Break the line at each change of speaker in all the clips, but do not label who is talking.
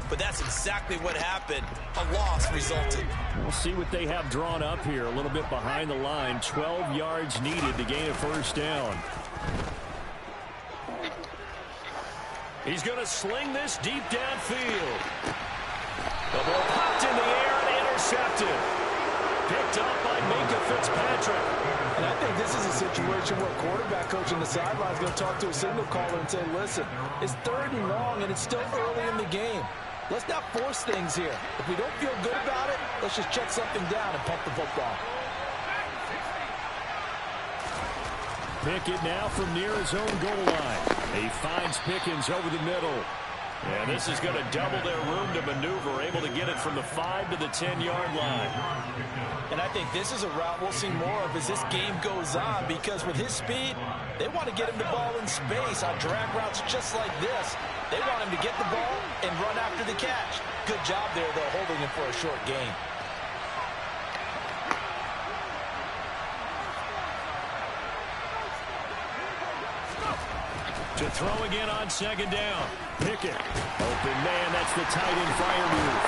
but that's exactly what happened. A loss resulted.
We'll see what they have drawn up here. A little bit behind the line. 12 yards needed to gain a first down. He's going to sling this deep downfield. The ball popped in the air and intercepted. Picked up by Minka Fitzpatrick.
And I think this is a situation where quarterback coach on the sideline is going to talk to a signal caller and say, listen, it's 3rd and long and it's still early in the game. Let's not force things here. If we don't feel good about it, let's just check something down and pump the football.
Pickett now from near his own goal line. He finds Pickens over the middle. And this is going to double their room to maneuver, able to get it from the 5 to the 10-yard line.
And I think this is a route we'll see more of as this game goes on, because with his speed, they want to get him the ball in space on drag routes just like this. They want him to get the ball and run after the catch. Good job there, though, holding him for a short gain.
To throw again on 2nd down. Pickett. Open man. That's the tight end fire move.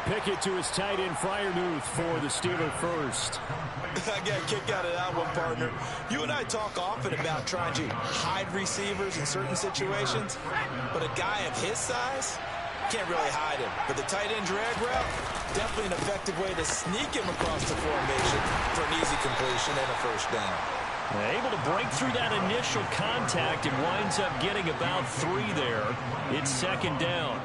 Pickett to his tight end Freiermuth for the Steeler first.
I got a kick out of that one, partner. You and I talk often about trying to hide receivers in certain situations, but a guy of his size can't really hide him. But the tight end drag route, definitely an effective way to sneak him across the formation for an easy completion and a first down.
Able to break through that initial contact and winds up getting about 3 there. It's 2nd down.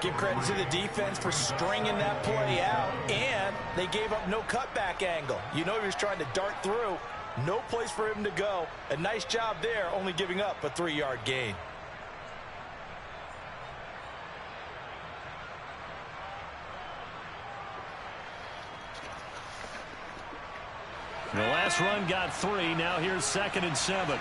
Give credit to the defense for stringing that play out, and they gave up no cutback angle. You know he was trying to dart through. No place for him to go. A nice job there, only giving up a 3-yard gain.
The last run got 3. Now here's 2nd and 7.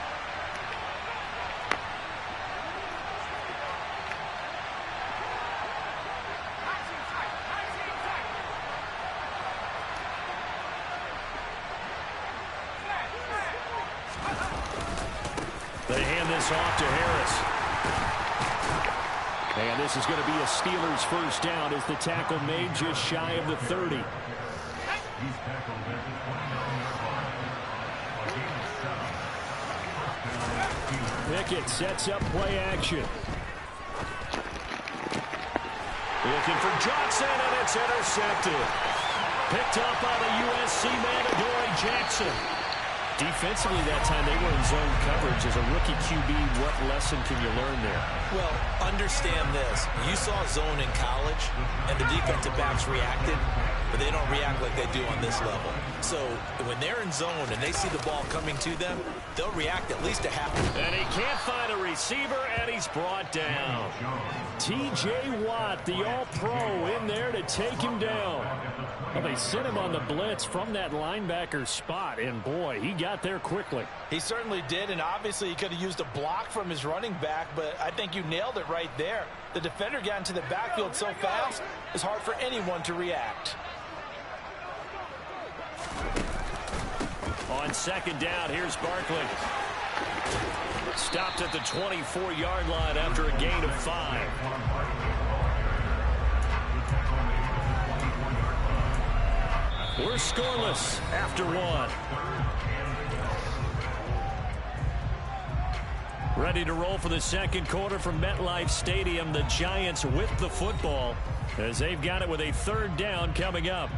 They hand this off to Harris. And this is going to be a Steelers first down as the tackle made just shy of the 30. Pickett sets up play action. Looking for Johnson, and it's intercepted. Picked up by the USC man, Adoree Jackson. Defensively that time, they were in zone coverage. As a rookie QB, what lesson can you learn there?
Well, understand this. You saw zone in college, and the defensive backs reacted, but they don't react like they do on this level. So when they're in zone and they see the ball coming to them, they'll react at least a half.
And he can't find a receiver, and he's brought down. T.J. Watt, the all-pro, in there to take him down. Well, they sent him on the blitz from that linebacker spot, and boy, he got there quickly.
He certainly did, and obviously he could have used a block from his running back, but I think you nailed it right there. The defender got into the backfield so fast, it's hard for anyone to react.
On 2nd down, here's Barkley. Stopped at the 24-yard line after a gain of 5. We're scoreless after 1. Ready to roll for the 2nd quarter from MetLife Stadium. The Giants with the football as they've got it with a 3rd down coming up.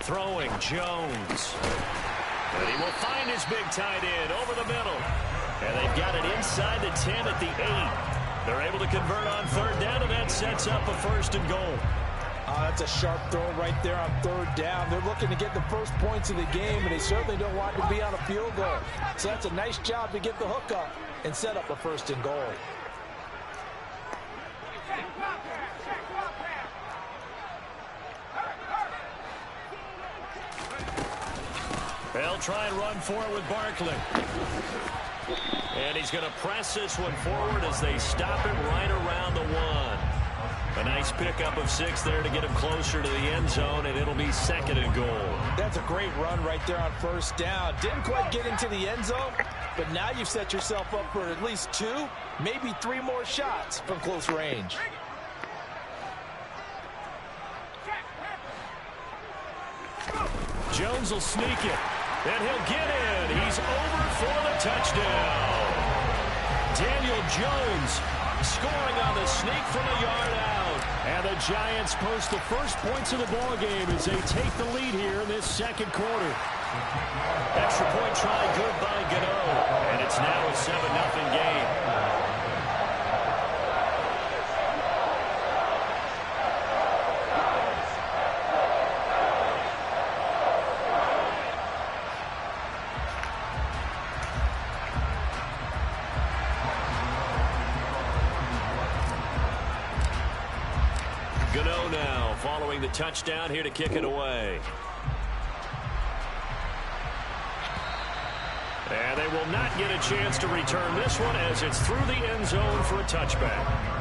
Throwing Jones. And he will find his big tight end over the middle. And they've got it inside the 10 at the 8. They're able to convert on 3rd down, and that sets up a 1st and goal.
That's a sharp throw right there on third down. They're looking to get the first points of the game, and they certainly don't want to be on a field goal. So that's a nice job to get the hook up and set up a 1st and goal.
They'll try and run for it with Barkley. And he's going to press this one forward as they stop it right around the 1. A nice pickup of 6 there to get him closer to the end zone, and it'll be 2nd and goal.
That's a great run right there on 1st down. Didn't quite get into the end zone, but now you've set yourself up for at least 2, maybe 3 more shots from close range.
Jones will sneak it, and he'll get in. He's over for the touchdown. Daniel Jones scoring on the sneak from a yard out. And the Giants post the first points of the ball game as they take the lead here in this 2nd quarter. Extra point try good by Gano. And it's now a 7-0 game. Gano now following the touchdown here to kick it away. And they will not get a chance to return this one as it's through the end zone for a touchback.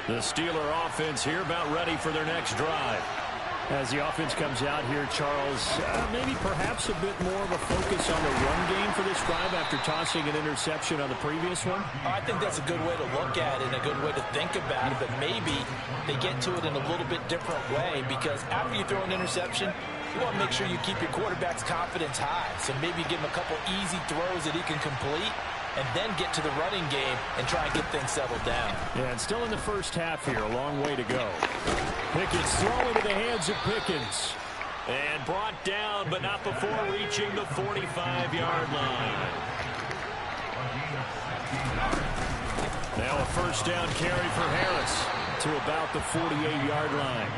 The Steeler offense here about ready for their next drive. As the offense comes out here, Charles, maybe perhaps a bit more of a focus on the run game for this drive after tossing an interception on the previous one?
I think that's a good way to look at it and a good way to think about it, but maybe they get to it in a little bit different way because after you throw an interception, you want to make sure you keep your quarterback's confidence high. So maybe give him a couple easy throws that he can complete and then get to the running game and try and get things settled down.
Yeah, and still in the first half here, a long way to go. Pickett's throw into the hands of Pickens. And brought down, but not before reaching the 45-yard line. Now a 1st down carry for Harris to about the 48-yard line.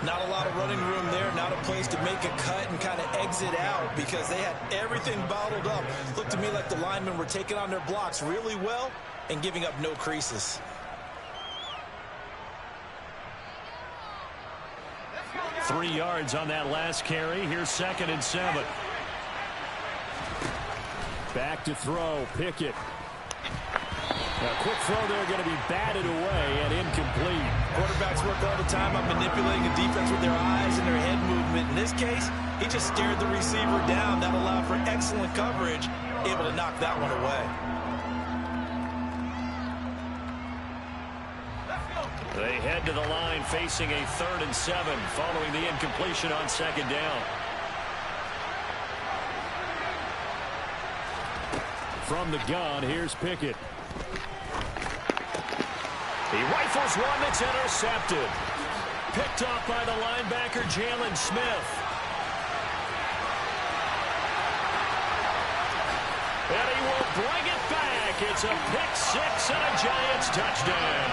Not a lot of running room there, not a place to make a cut and kind of exit out because they had everything bottled up. Looked to me like the linemen were taking on their blocks really well and giving up no creases.
Three yards on that last carry. Here's 2nd and 7. Back to throw, Pickett. A quick throw there going to be batted away and incomplete.
Quarterbacks work all the time on manipulating a defense with their eyes and their head movement. In this case, he just stared the receiver down. That allowed for excellent coverage, able to knock that one away.
They head to the line facing a 3rd and 7 following the incompletion on 2nd down. From the gun, here's Pickett. He rifles one that's intercepted. Picked off by the linebacker, Jalen Smith. And he will bring it back. It's a pick 6 and a Giants touchdown.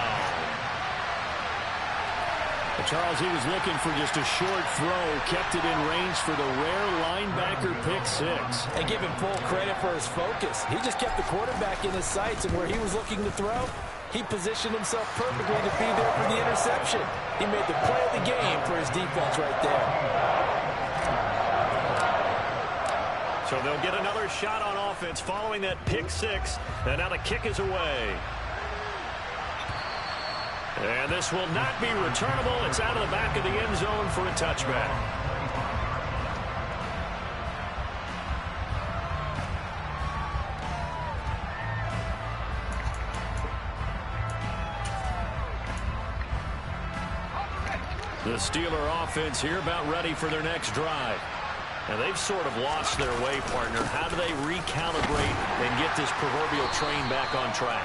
Charles, he was looking for just a short throw, kept it in range for the rare linebacker pick 6.
And give him full credit for his focus. He just kept the quarterback in his sights, and where he was looking to throw, he positioned himself perfectly to be there for the interception. He made the play of the game for his defense right there.
So they'll get another shot on offense following that pick 6, and now the kick is away. And this will not be returnable. It's out of the back of the end zone for a touchback. The Steeler offense here about ready for their next drive. Now they've sort of lost their way, partner. How do they recalibrate and get this proverbial train back on track?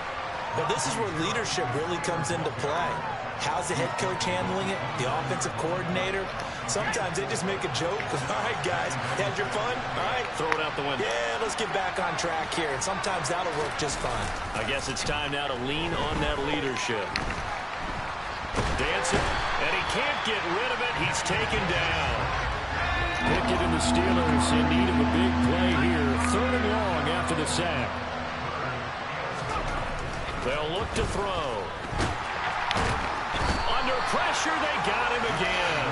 Well, this is where leadership really comes into play. How's the head coach handling it? The offensive coordinator? Sometimes they just make a joke. All right, guys, had your fun? All right.
Throw it out the window.
Yeah, let's get back on track here. And sometimes that'll work just fine.
I guess it's time now to lean on that leadership. Dancing, and he can't get rid of it. He's taken down. Pickett and the Steelers in need of a big play here. 3rd and long after the sack. They'll look to throw. Under pressure, they got him again.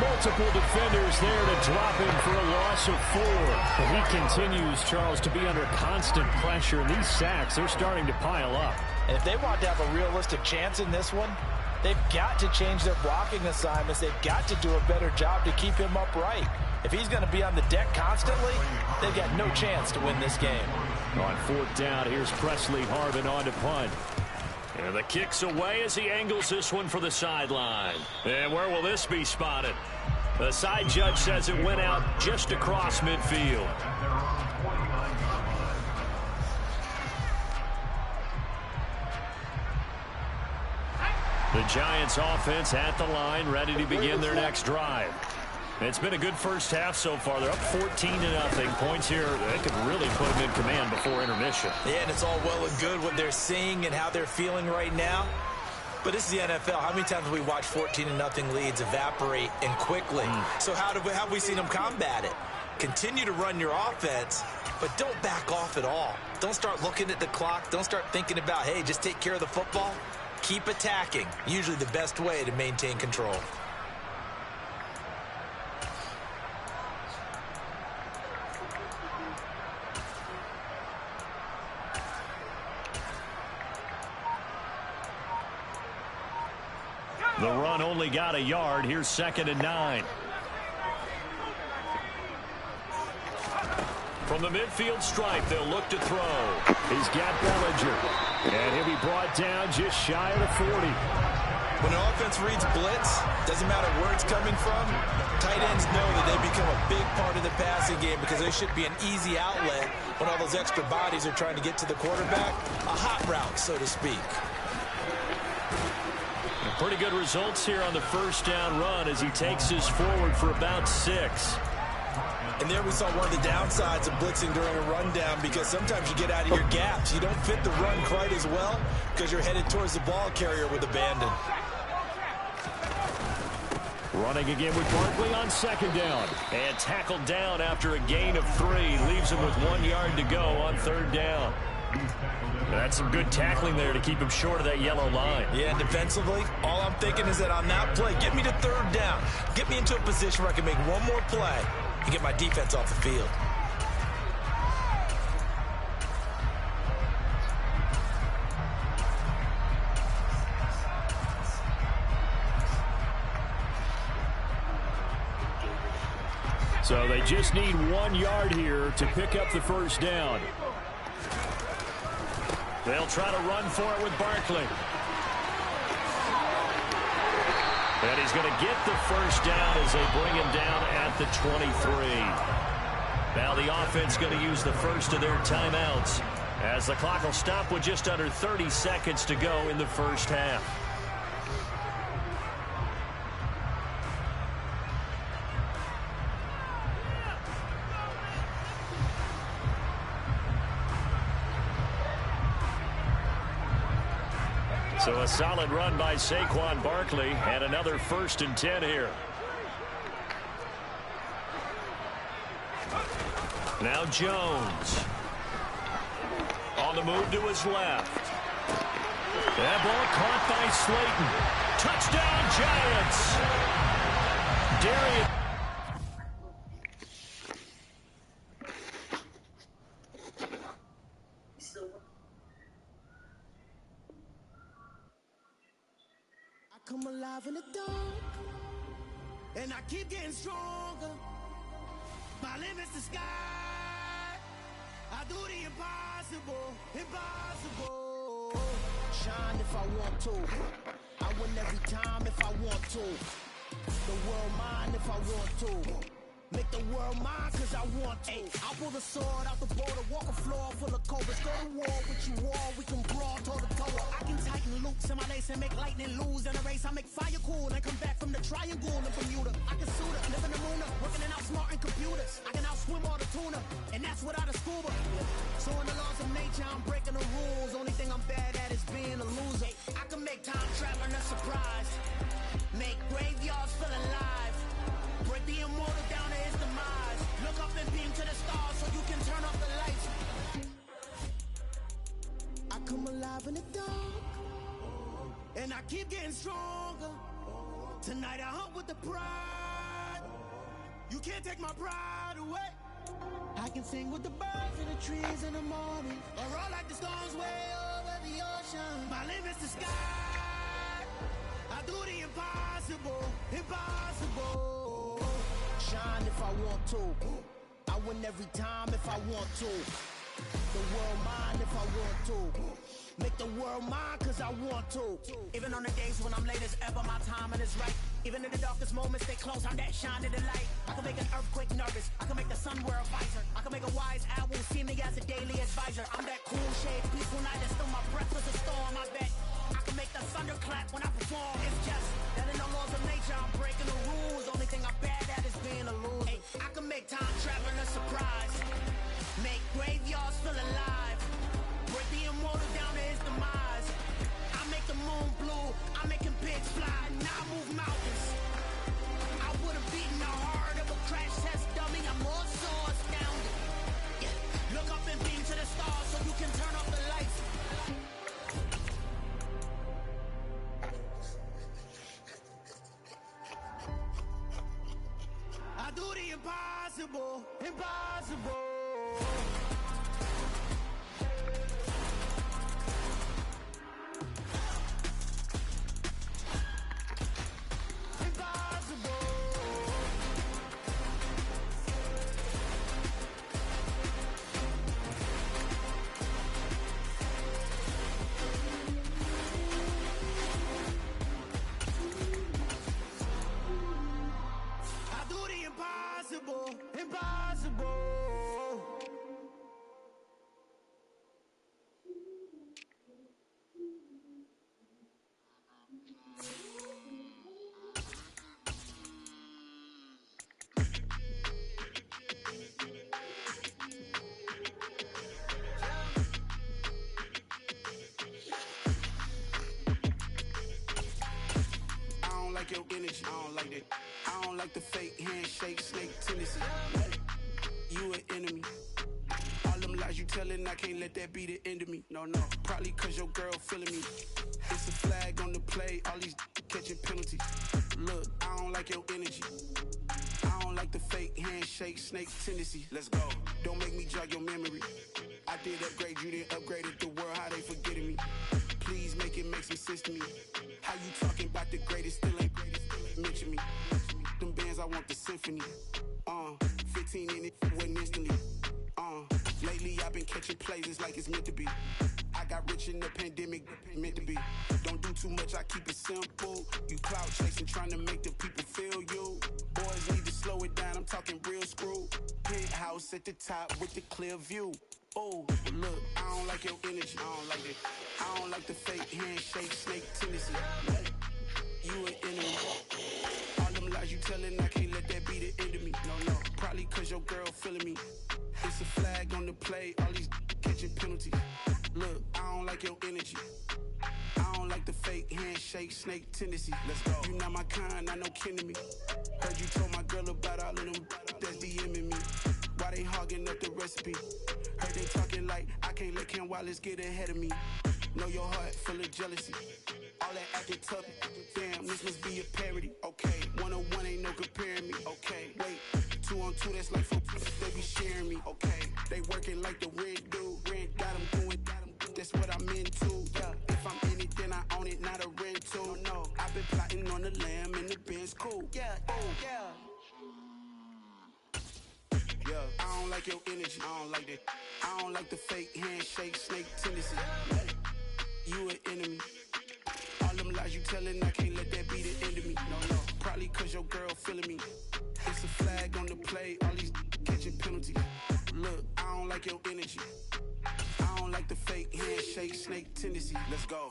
Multiple defenders there to drop him for a loss of 4. But he continues, Charles, to be under constant pressure. And these sacks, they're starting to pile up.
And if they want to have a realistic chance in this one, they've got to change their blocking assignments. They've got to do a better job to keep him upright. If he's going to be on the deck constantly, they've got no chance to win this game.
On 4th down, here's Presley Harvin on to punt. And the kick's away as he angles this one for the sideline. And where will this be spotted? The side judge says it went out just across midfield. The Giants offense at the line, ready to begin their next drive. It's been a good first half so far. They're up 14-0. Points here, they could really put them in command before intermission.
Yeah, and it's all well and good what they're seeing and how they're feeling right now. But this is the NFL. How many times have we watched 14-0 leads evaporate and quickly? So how have we seen them combat it? Continue to run your offense, but don't back off at all. Don't start looking at the clock. Don't start thinking about, hey, just take care of the football. Keep attacking. Usually the best way to maintain control.
The run only got a yard. Here's 2nd and 9. From the midfield stripe, they'll look to throw. He's got Bellinger. And he'll be brought down just shy of the 40.
When an offense reads blitz, doesn't matter where it's coming from, tight ends know that they become a big part of the passing game because they should be an easy outlet when all those extra bodies are trying to get to the quarterback. A hot route, so to speak.
Pretty good results here on the first down run as he takes us forward for about 6.
And there we saw one of the downsides of blitzing during a rundown because sometimes you get out of your gaps. You don't fit the run quite as well because you're headed towards the ball carrier with abandon.
Running again with Barkley on 2nd down. And tackled down after a gain of 3. Leaves him with 1 yard to go on 3rd down. That's some good tackling there to keep him short of that yellow line.
Yeah, and defensively, all I'm thinking is that on that play, get me to 3rd down. Get me into a position where I can make one more play and get my defense off the field.
So they just need 1 yard here to pick up the first down. They'll try to run for it with Barkley. And he's going to get the first down as they bring him down at the 23. Now the offense going to use the first of their timeouts as the clock will stop with just under 30 seconds to go in the first half. So a solid run by Saquon Barkley and another 1st and 10 here. Now Jones. On the move to his left. That ball caught by Slayton. Touchdown Giants. Darius.
Come alive in the dark, and I keep getting stronger. My limit's the sky. I do the impossible, impossible. Shine if I want to. I win every time if I want to. The world mine if I want to. Make the world mine cause I want to. I'll pull the sword out the border, walk a floor full of cobras. Go to war with you all, we can brawl toe to toe. I can tighten loops in my lace and make lightning lose in a race. I make fire cool and come back from the triangle in Bermuda. I can suit her, live in the moon, working and outsmarting computers. I can outswim all the tuna, and that's without a scuba. So in the laws of nature, I'm breaking the rules. Only thing I'm bad at is being a loser. I can make time traveling a surprise. Make graveyards feel alive. Break the immortal down to his demise. Look up and beam to the stars so you can turn off the lights. I come alive in the dark, and I keep getting stronger. Tonight I hunt with the pride. You can't take my pride away. I can sing with the birds and the trees in the morning, or roll like the storms way over the ocean. My limit's the sky. I do the impossible, impossible. Shine if I want to. I win every time if I want to. The world mine if I want to. Make the world mine cause I want to. Even on the days when I'm late as ever, my timing is right. Even in the darkest moments, stay close, I'm that shine in the light. I can make an earthquake nervous, I can make the sun wear a visor. I can make a wise owl see me as a daily advisor. I'm that cool shade, peaceful night, and still my breath was a storm, I bet. I can make the thunder clap when I perform. It's just that in the laws of nature, I'm breaking the rules. Only thing I'm bad at is being a loser. Hey, I can make time traveling a surprise. Make graveyards feel alive. Break the immortal down to his demise. I make the moon blue. I'm making pigs fly. Now I move mountains. I would have beaten the heart of a crash test dummy. I'm more so astounded. Yeah. Look up and beam to the stars so you can turn off the lights. I do the impossible, impossible.
Your energy, I don't like that. I don't like the fake handshake, snake tendency. You an enemy. All them lies you telling, I can't let that be the end of me. No, probably cause your girl feeling me. It's a flag on the play, all these catching penalties. Look, I don't like your energy. I don't like the fake handshake, snake tendency. Let's go. Don't make me jog your memory. I did upgrade you, then upgraded the world, how they forgetting me. Please make it make some sense to me. How you talking about the greatest, still ain't mention me. Them bands, I want the symphony. 15 in it, wasn't instantly. Lately I've been catching plays, it's like it's meant to be. I got rich in the pandemic, meant to be. Don't do too much, I keep it simple. You clout chasing, trying to make the people feel you. Boys need to slow it down, I'm talking real screw. Penthouse at the top with the clear view. Oh, look, I don't like your energy, I don't like it. I don't like the fake handshake, snake tendency. You an enemy. All them lies you telling, I can't let that be the end of me. No, probably cause your girl feeling me. It's a flag on the play, all these catching penalties. Look, I don't like your energy. I don't like the fake handshake, snake tendency. Let's go. You not my kind, I know kin to me. Heard you told my girl about all of them that's DMing me. Why they hogging up the recipe? Heard they talking like I can't let Ken Wallace get ahead of me. Know your heart full of jealousy. All that acting tough, damn, this must be a parody. Okay, 101 ain't no comparing me. Okay, wait, 2 on 2, that's like 4, they be sharing me. Okay, they working like the rent do. Rent got them going, that's what I'm into. Yeah, if I'm in it, then I own it, not a rental. No, I've been plotting on the lamb and the Benz cool. Yeah, yeah. I don't like your energy, I don't like that. I don't like the fake handshake, snake tendency. You an enemy. All them lies you telling, I can't let that be the end of me. No, probably cause your girl feeling me. It's a flag on the play, handshake, snake tendency. Let's go.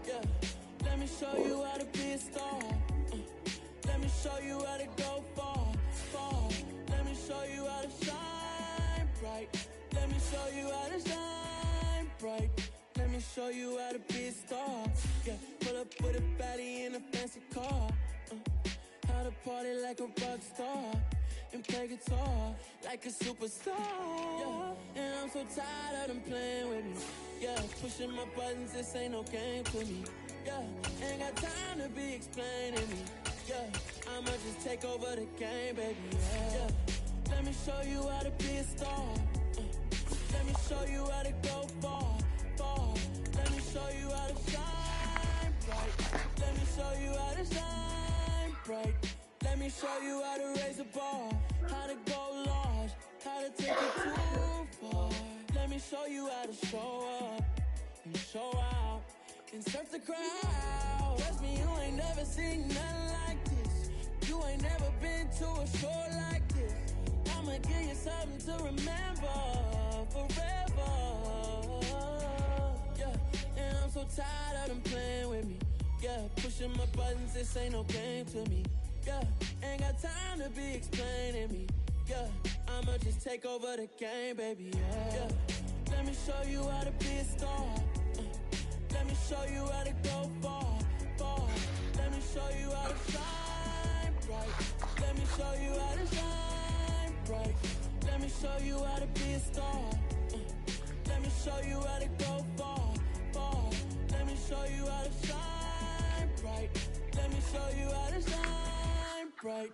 Yeah, let me show you how to be a star. Let me show you how to go far, far. Let me show you how to shine bright. Let me show you how to shine bright. Let me show you how to be a star. Yeah, pull up with a baddie in a fancy car. How to party like a rock star and play guitar like a superstar. Yeah, and I'm so tired of them playing with me. Yeah, pushing my buttons, this ain't no game to me. Yeah, ain't got time to be explaining me. Yeah, I'ma just take over the game, baby. Yeah, let me show you how to be a star. Let me show you how to go far, far. Let me show you how to shine bright. Let me show you how to shine bright. Let me show you how to raise a bar, how to go large, how to take it too far. Let me show you how to show up and show out and surf the crowd. Trust me, you ain't never seen nothing like this. You ain't never been to a show like this. I'ma give you something to remember forever. Yeah, and I'm so tired of them playing with me. Yeah, pushing my buttons, this ain't no game to me. Yeah, ain't got time to be explaining me. Yeah, I'ma just take over the game, baby. Yeah, let me show you how to be a star. Let me show you how to go far, far. Let me show you how to shine bright. Let me show you how to shine bright. Let me show you how to be a star. Let me show you how to go far, far. Let me show you how to shine bright. Let me show you how to shine bright.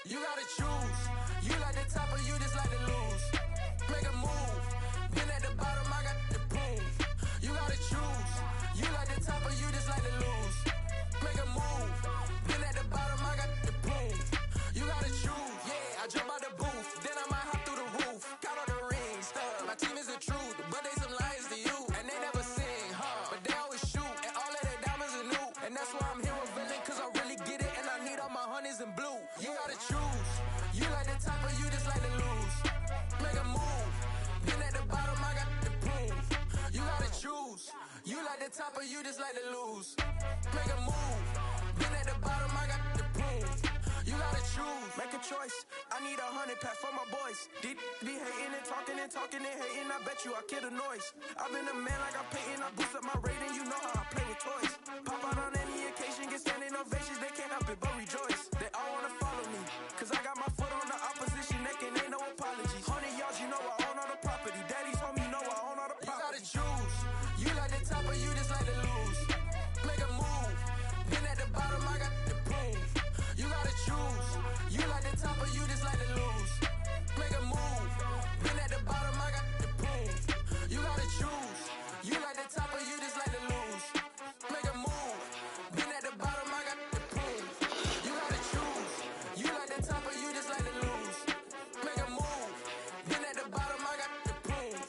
You gotta choose. You like the top or you just like to lose. Make a move. Been at the bottom, I got the proof. You gotta choose. You like the top or you just like to lose. Make a move. Been at the bottom, I got the proof. You gotta choose. Yeah, I jump out the booth. Then I might hop through the roof. Count all the rings. My team is the truth, but they some liars to you. And they never sing, but they always shoot. And all of their diamonds are new. And that's why I'm here revealing, cause I really get it. And I need all my honeys in blue. You gotta choose. You like the top or you just like to lose. Make a move. Been at the bottom, I got the proof. You gotta choose. You like the top or you just like to lose. Make a move. Been at the bottom, I got the proof. You gotta choose. Make a choice. I need 100 pack for my boys. Be hating and talking and hating. I bet you I kill the noise. I've been a man like I'm Peyton. I boost up my rating. You know how I play with toys. Pop out on any occasion, get standing ovations. They can't help it but rejoice. They all wanna follow me, cause I got my foot on the opposition neck and ain't no apologies. 100 yards, you know I own all the property. Daddy's home, you know I own all the property. You gotta choose. You like the top or you just like to lose. Make a move. Been at the bottom, I got the proof. You gotta choose. You like the top or you just like to lose. Make a move. Been at the bottom, I got the proof. You gotta choose. You like the top or you just like to lose. Make a move. Been at the bottom, I got the proof. You gotta choose. You like the top or you just like to lose. Make a move. Been at the bottom, I got the proof.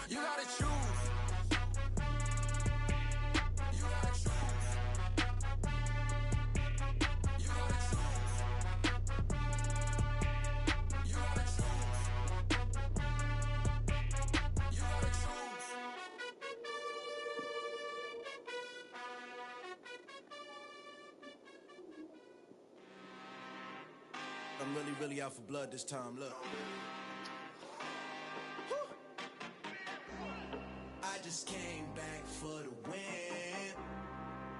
You gotta choose. You gotta choose. You gotta choose. You gotta choose. You gotta choose. I'm really out for blood this time, look. I just came back for the win.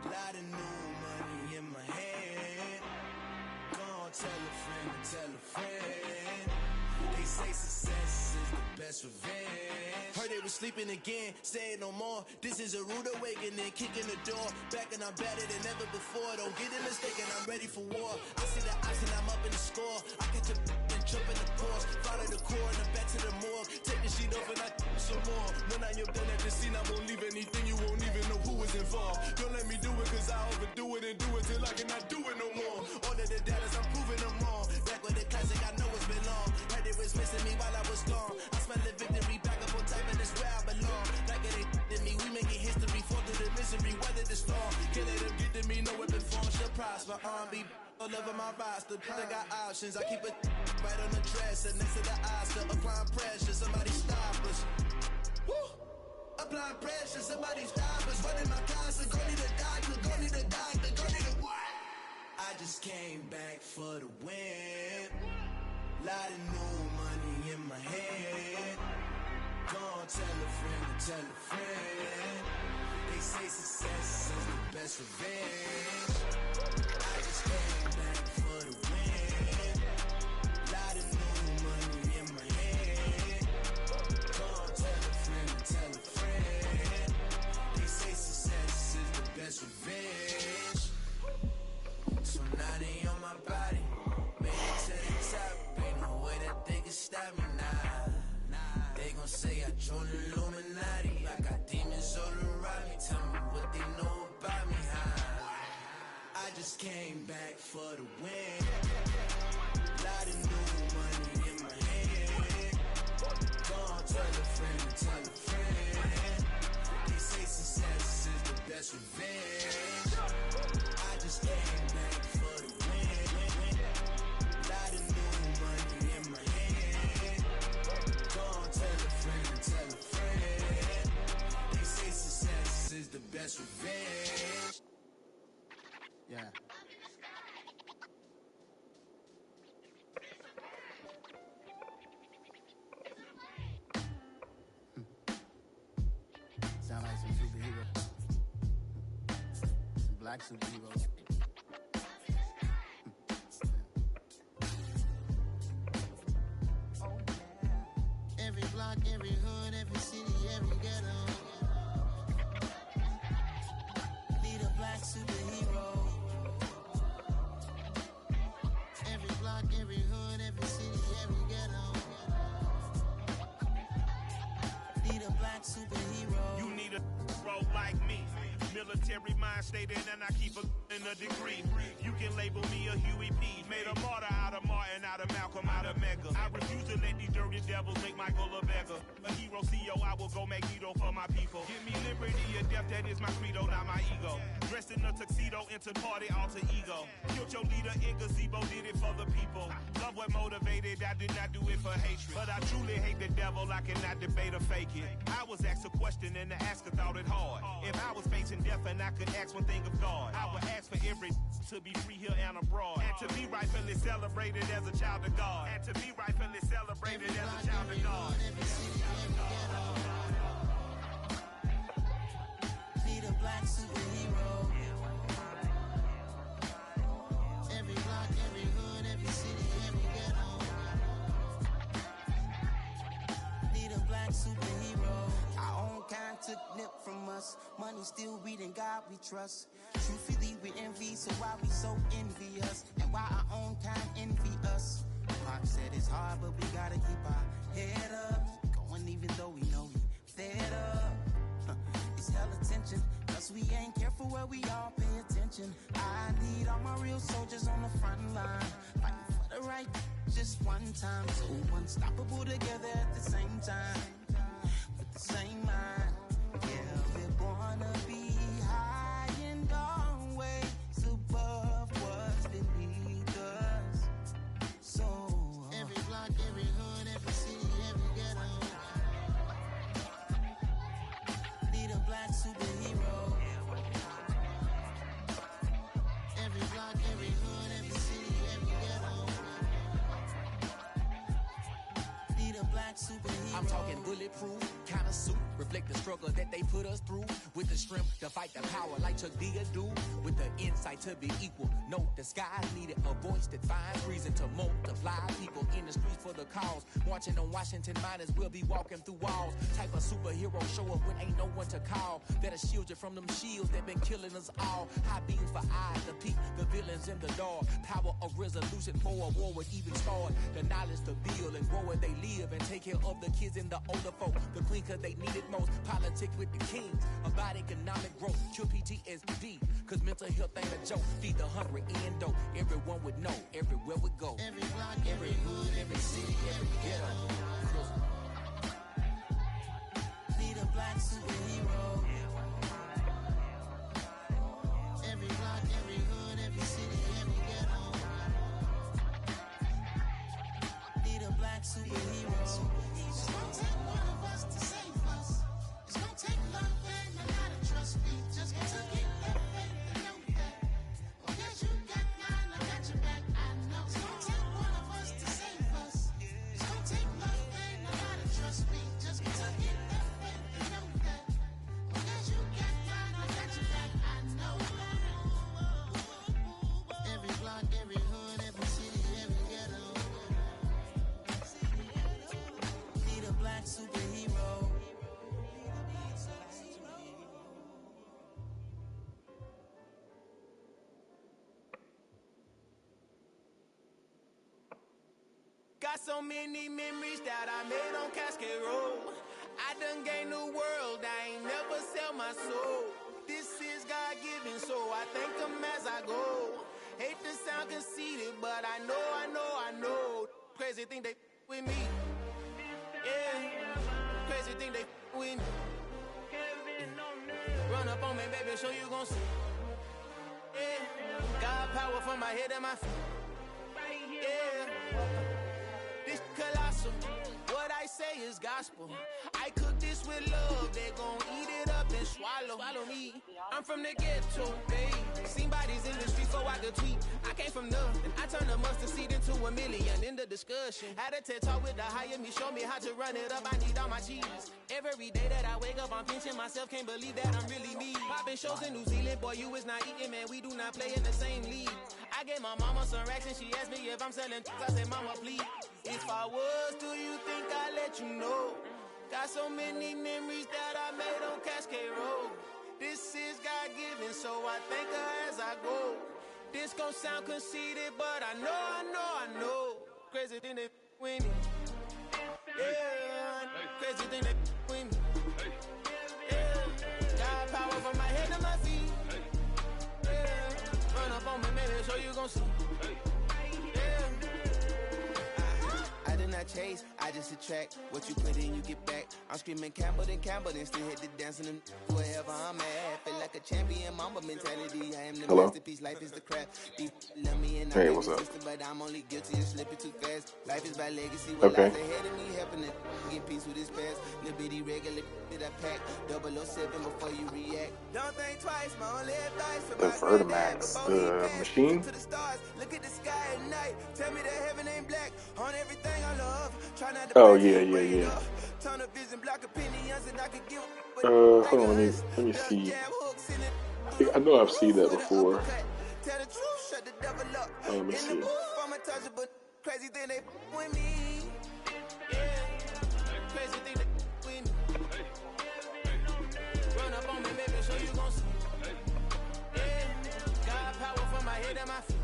Lot of new money in my hand. Gonna tell a friend to tell a friend. They say success is the best revenge. Heard they was sleeping again, say it no more. This is a rude awakening, kicking the door. Back and I'm better than ever before. Don't get it mistaken, I'm ready for war. I see the ops and I'm up in the score. I catch a and jump in the course. Follow the core and back to the morgue. Take the sheet off and I some more. When I am done at the scene, I won't leave anything. You won't even know who was involved. Don't let me do it cause I overdo it and do it till I cannot do
already know it before she'll prosper. R&B all over my roster. I got options. I keep it right on the dresser next to the Oscar. Applying pressure, somebody stop us. Woo! Applying pressure, somebody stop us. Running my casa, go need a doctor, go need a doctor, go need a what? I just came back for the win. Lot of new money in my head. Gonna tell a friend to tell a friend. They say success is the best revenge. I just came back for the win. Lot of new money in my head. Gonna tell a friend to tell a friend. They say success is the best revenge. So now they on my body. Made it to the top. Ain't no way that they can stop me now. They gon' say I joined the Illuminati. I got demons all around me. Tell me what they know about me, huh? I just came back for the win. Lot of new money in my head. Gonna tell a friend to tell a friend. They say success is the best revenge. I just came back for the win. Lot of new money in my head. Gonna tell a friend to tell a friend. They say success is the best revenge. Yeah. Sound like some superheroes. Some black superheroes. Every block, every hood, every city, every ghetto. Need a black superhero. Every block, every hood, every city, every ghetto. Need a black superhero.
You need a role like me. Military mind stated, and I keep in a degree. You can label me a Huey P. Made a martyr out of Martin, out of Malcolm, out of Mega. I refuse to let these dirty devils make Michael a beggar. A hero CEO, I will go Magneto for my people. Give me liberty or death, that is my credo, not my ego. Dressed in a tuxedo, into party, alter ego. Killed your leader in gazebo, did it for the people. Love what motivated, I did not do it for hatred. But I truly hate the devil, I cannot debate or fake it. I was asked a question and the asker thought it hard. If I was facing death and I could ask one thing of God, I would ask for every to be free here and abroad. And to be rightfully celebrated as a child of God. And to be rightfully celebrated as a child of God.
Need a black superhero. Every block, every hood, every city, every ghetto. Need a black superhero. Our own kind took nip from us. Money still reading God we trust. Truthfully we envy, so why we so envious? And why our own kind envy us? Mark said it's hard, but we gotta keep our head up. Going even though we know we fed up. It's hella tension, cause we ain't careful where we all pay attention. I need all my real soldiers on the front line, fighting for the right just one time. So unstoppable together at the same time, with the same mind. Yeah, we're gonna be high and always above what's beneath us. So every block, every hood, every city, every ghetto. Need a black superhero. Every block, every hood, every city, every ghetto. Need a black superhero.
I'm talking bulletproof kind of suit, reflect the struggle that they put us through, with the strength to fight the power like Chuck D do, with the insight to be equal. No, the skies needed a voice that finds reason to multiply people in the streets for the cause. Marching on Washington, might as well be walking through walls. Type of superhero show up when ain't no one to call. That'll shield you from them shields that been killing us all. High beams for eyes to peek the villains in the dark. Power of resolution for a war would even start. The knowledge to build and grow where they live and take care of the kids and the older folk. The queen cause they need it most. Politics with the kings about economic growth. Cure PTSD cause mental health ain't a joke. Feed the hungry and dope. Everyone would know everywhere we go.
Every block, every hood, every city, every ghetto. Need a black superhero. Every block, Got so many memories that I made on Cascade Road. I done gained the world, I ain't never sell my soul. This is God-given, so I thank him as I go. Hate to sound conceited, but I know. Crazy thing they with me. Yeah, crazy thing they with me. Run up on me, baby, so you gon' see. Yeah, God power from my head and my feet. Yeah, this colossal. What I say is gospel. I cook this with love. They gon' eat it up and swallow me. I'm from the ghetto, babe. Seen bodies in the street so I could tweet. I came from nothing. I turned a mustard seed into $1 million in the discussion. Had a TED talk with the higher me. Show me how to run it up. I need all my cheese. Every day that I wake up, I'm pinching myself. Can't believe that I'm really me. Popping shows in New Zealand. Boy, you is not eating, man. We do not play in the same league. I gave my mama some racks and she asked me if I'm selling. I said, mama, please. If I was, do you think I'd let you know? Got so many memories that I made on Cascade Road. This is God-given, so I thank her as I go. This gon' sound conceited, but I know. Crazy thing they with me. Yeah, crazy thing they with me. Yeah, got power from my head to my feet. Yeah, run up on me, baby, so you gon' see. I did not chase, I just attract. What you put in, you get back. I'm screaming Campbell, then still hit the dancing and wherever I'm at. Feel like a champion, mamba mentality. I am the masterpiece, life is the crap. Deep love me and I what's up? But I'm only guilty of slipping too fast. Life is by legacy, what lies ahead of me, helping it get peace with this past. Little bitty regular that I pack. 007 before you react. Don't think twice, my only advice.
The Vertimax, the machine.
To the stars, look at the sky at night. Tell me that heaven ain't black. On everything I love. Try not to
yeah.
Turn a vision, block opinions, and I could give.
Hold on, let me see. I know I've seen that before.
Tell the truth, shut the devil up.
Let me see.
I'm untouchable. Crazy thing they with me. Yeah. Crazy thing they with me. Run up on me, baby, so you gon' see. Yeah. God power from my head and my feet.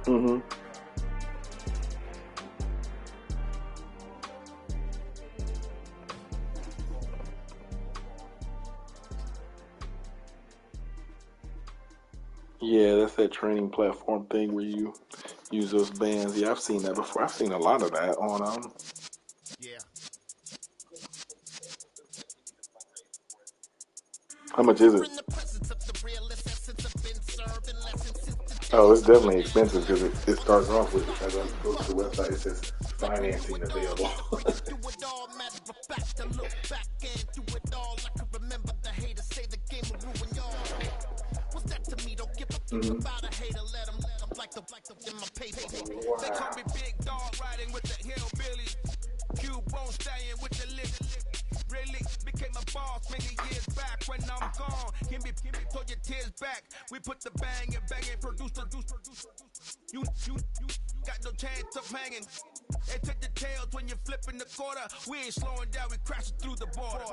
Mm-hmm. Yeah, that's that training platform thing where you use those bands. Yeah, I've seen that before. I've seen a lot of that on
Yeah.
How much is it? Oh, it's definitely expensive because it starts off with, as I go to the website, it says financing available. Mm-hmm.
They call me Big Dog riding with the hillbilly. Cubone staying with the lift. Really became a boss many years back. When I'm gone, give me throw your tears back. We put the bang and produce. You got no chance of hanging. They take the tails when you're flipping the quarter. We ain't slowing down, we crashing through the border.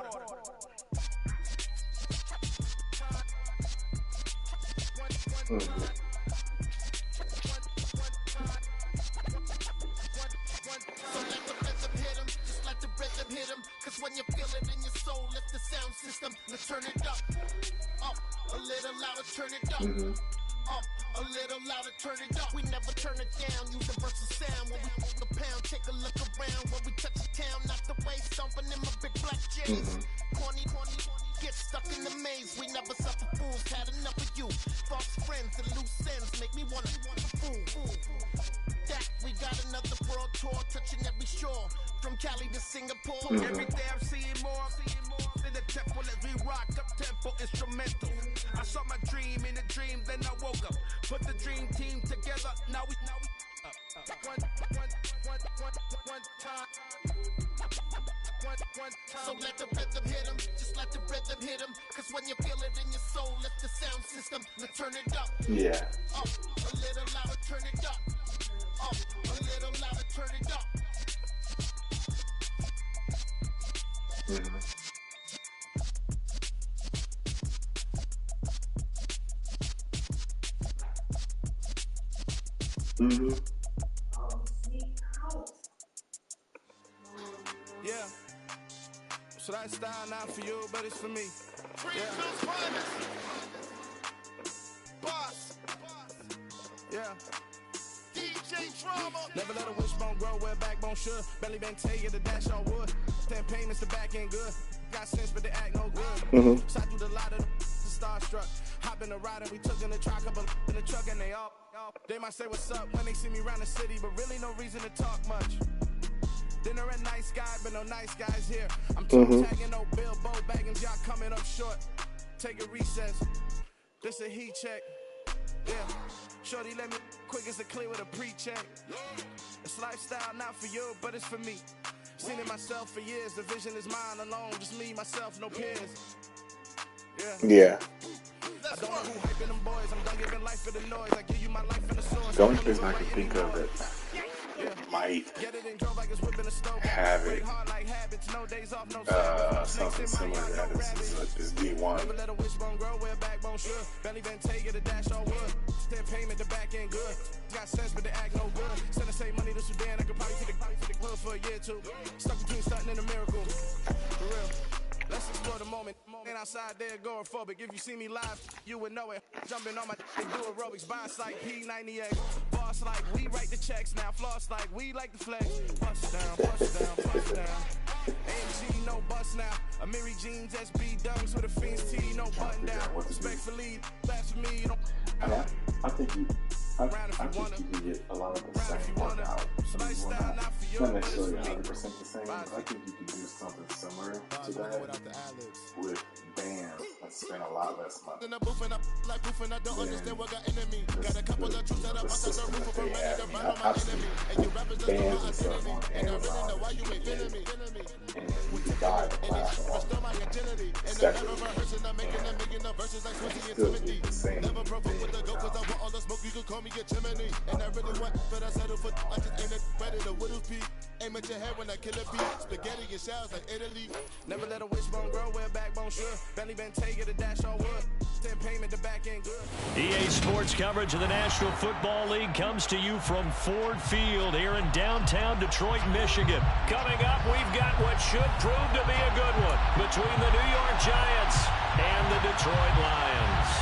Mm-hmm.
Hit him, cause when you feel it in your soul, lift the sound system, let's turn it up, a little louder, turn it up, a little louder, turn it up, we never turn it down, universal sound, when we hold the pound, take a look around, when we touch the town, not the way, stomping in my big black J's, corny, get stuck in the maze, we never suffer fools, had enough of you, false friends and loose ends, make me wanna fool. That we got another world tour, touching every shore, from Cali to Singapore.
Every day I'm seeing more in the temple as we rock up tempo instrumental. I saw my dream in a dream, then I woke up. Put the dream team together, now we one time.
So let the rhythm hit him, just let the rhythm hit him. Cause when you feel it in your soul, lift the sound system, let's turn it up.
Yeah.
A little louder, turn it up. A little louder, turn it up.
Mm-hmm. Mm-hmm.
Yeah. So that style not for you, but it's for me. Yeah. Boss. Yeah. DJ Drama. Never let a wishbone grow where a backbone should. Belly been taking the dash on wood. 10 payments to back end good. Got sense, but they act no good.
Mm-hmm.
Shot through the lot of the starstruck. Hop in the ride and we took in the truck, couple in the truck, and they all. They might say what's up when they see me around the city, but really no reason to talk much. Dinner at nice guy, but no nice guys here. I'm tagging no Bilbo bagging, y'all coming up short. Take a recess. This a heat check. Yeah. Shorty let me quick as a clear with a pre-check. It's lifestyle not for you, but it's for me. Seen it myself for years. The vision is mine alone. Just me, myself, no peers.
Yeah.
I don't know who hyping them boys. I'm done giving life for the noise. I give you my life in the source.
The only person I can think of that might have it something similar to that is D1.
Got sense, but they act no good. Send the same money to Sudan. I could probably take the club for a year or two. Stuck between stunting and a miracle. For real. Let's explore the moment. Ain't outside there agoraphobic. If you see me live, you would know it. Jumping on my and do aerobics. Boss like P98. Boss like we write the checks now. Floss like we like the flex. Bust down, bust down, bust down. AMG, no bust now. Amiri jeans, SB dunks with a Fiends T, no button down. Respectfully, that's for me. You don't.
I think you can get a lot of the same workout. Not necessarily 100% the same, but I think you can do something similar to that with bands and spend a lot less money. The system that they have. I've seen bands and stuff on Amazon and you can buy the platform separately and still do the same thing.
All the smoke, you can call me a chimney. And I really want, but I settle for. I just ain't ready to whittle peak. Aim at your head when I kill a beat. Spaghetti and shells like Italy. Never let a wishbone grow where a backbone should. Belly been taking the dash on wood. 10 payment to back end good.
EA Sports coverage of the National Football League comes to you from Ford Field here in downtown Detroit, Michigan. Coming up, we've got what should prove to be a good one between the New York Giants and the Detroit Lions.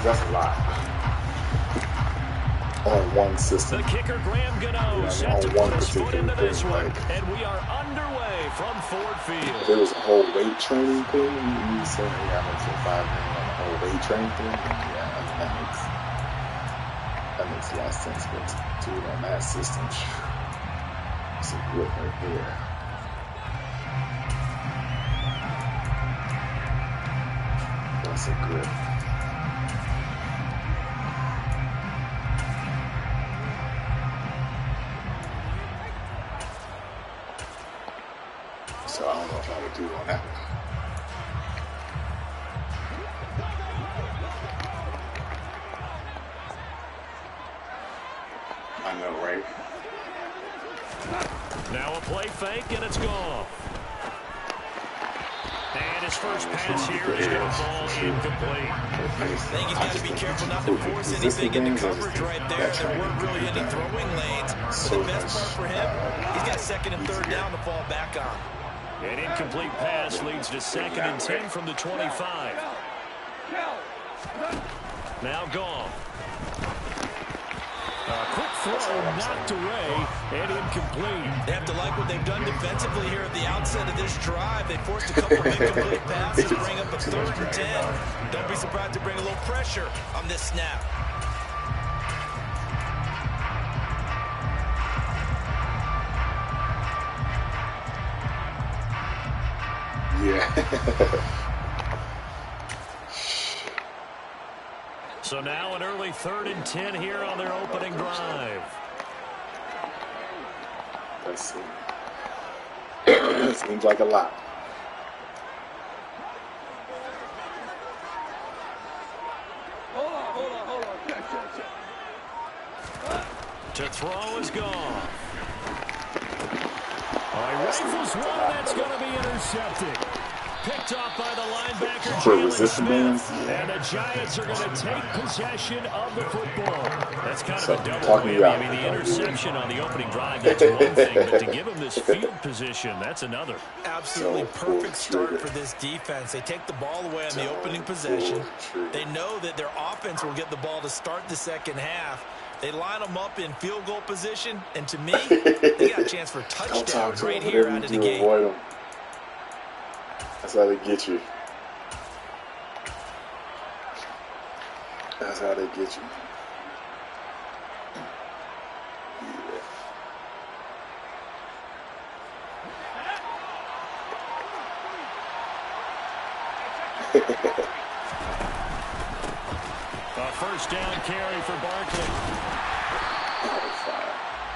That's a lot on one system.
The kicker Graham Gano set to put his foot into this one, and we are underway from Ford Field.
If there was a whole weight training thing, you said, yeah, I'm into 5 million on the whole weight training thing. Yeah, that makes a lot of sense. But to do it on that system, it's a grip right there. That's a grip. So I don't know if I would do it on that one. I know, right?
Now a play fake, and it's gone. And his first pass here is going to fall incomplete.
I think he's got to be careful not to force anything into coverage right there. There weren't really any throwing lanes. But the best part for him, he's got second and third down to fall back on.
An incomplete pass leads to 2nd and 10 from the 25. Now gone. A quick throw knocked away and incomplete.
They have to like what they've done defensively here at the outset of this drive. They forced a couple of incomplete passes, bring up a 3rd and 10. Don't be surprised to bring a little pressure on this snap.
Yeah.
So now an early 3rd and 10 here on their opening drive.
Let's see. Seems like a lot.
To throw is gone. Oh, he rifles one, that's going to be intercepted. Picked off by the linebacker, Jalen Smith. And the Giants are going to take possession of the football. That's kind of a double whammy. I mean, the interception on the opening drive, that's one thing. But to give them this field position, that's another.
Absolutely perfect start for this defense. They take the ball away on the opening possession. They know that their offense will get the ball to start the second half. They line them up in field goal position, and to me, they got a chance for touchdowns right here out of the gate.
That's how they get you. That's how they get you.
A first down carry for Barkley.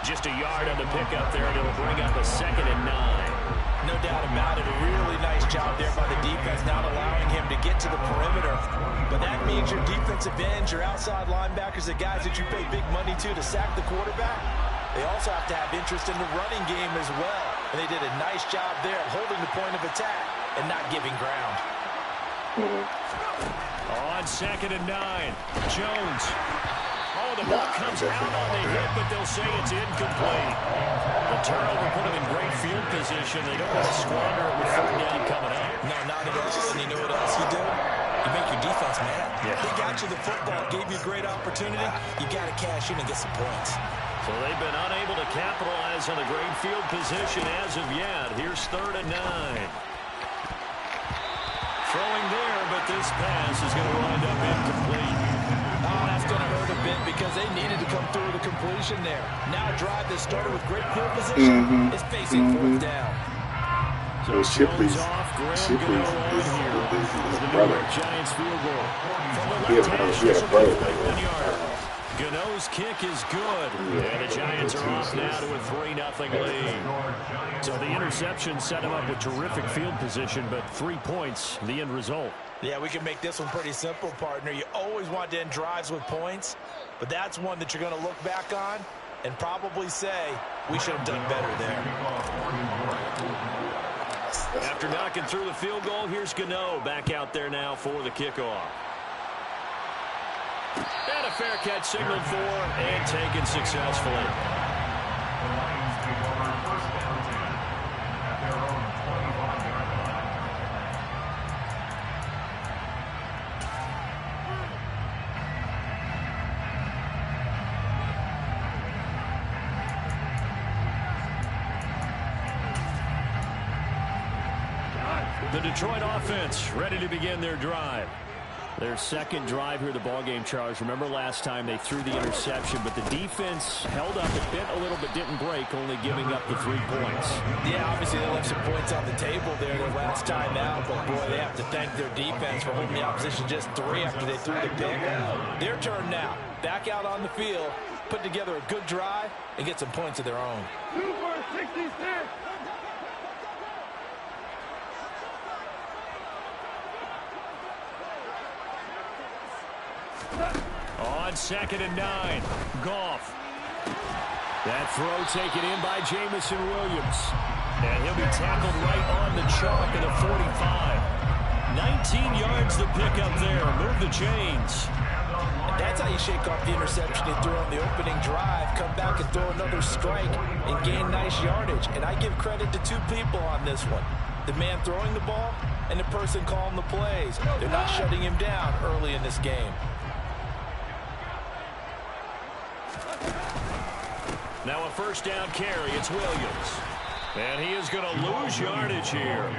Just a yard on the pickup there, and it'll bring up a 2nd and 9.
No doubt about it. A really nice job there by the defense, not allowing him to get to the perimeter. But that means your defensive ends, your outside linebackers, the guys that you pay big money to sack the quarterback, they also have to have interest in the running game as well. And they did a nice job there of holding the point of attack and not giving ground.
On 2nd and 9, Jones. Oh, the ball comes out on the hit, but they'll say it's incomplete. The turnover put them in great field position. They don't want to squander it with 3rd down coming up.
No, not at all. And you know what else you do? You make your defense mad.
Yeah.
They got you the football, gave you a great opportunity. You got to cash in and get some points.
So they've been unable to capitalize on a great field position as of yet. Here's 3rd and 9. Throwing there, but this pass is going to wind up incomplete.
Oh, that's going to hurt a bit because they needed to come through with a completion there. Now a drive that started with great field position is facing 4th down.
So Shipley's off, Graham Gano on here. The New York Giants field goal. From the left hash, this will be 1 yard. Gano's kick is good. And the Giants are off now to a 3-0 lead. So the interception set him up with terrific field position, but 3 points, the end result.
Yeah, we can make this one pretty simple, partner. You always want to end drives with points, but that's one that you're going to look back on and probably say, we should have done better there.
After knocking through the field goal, here's Gano back out there now for the kickoff. And a fair catch signaled for and taken successfully. The Detroit offense ready to begin their drive. Their second drive here, the ballgame, Charles. Remember last time they threw the interception, but the defense held up. It bent a little but didn't break, only giving up the 3 points.
Yeah, obviously they left some points on the table there their last time out, but boy, they have to thank their defense for holding the opposition just 3 after they threw the pick. Their turn now. Back out on the field, put together a good drive, and get some points of their own.
Super 66!
On 2nd and 9, Goff. That throw taken in by Jamison Williams. And he'll be tackled right on the chalk of the 45. 19 yards to pick up there. Move the chains.
And that's how you shake off the interception he threw on the opening drive. Come back and throw another strike and gain nice yardage. And I give credit to 2 people on this one. The man throwing the ball and the person calling the plays. They're not shutting him down early in this game.
Now a first down carry. It's Williams. And he is going to lose yardage here.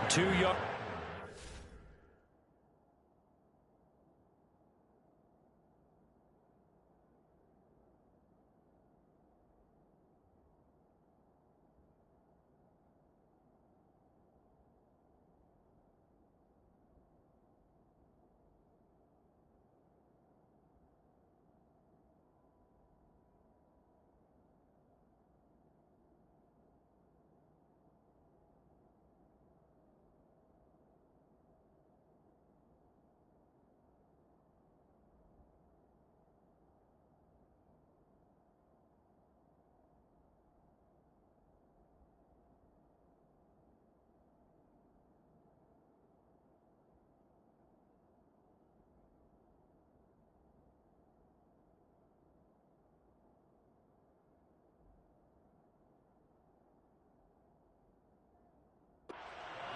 2 yards.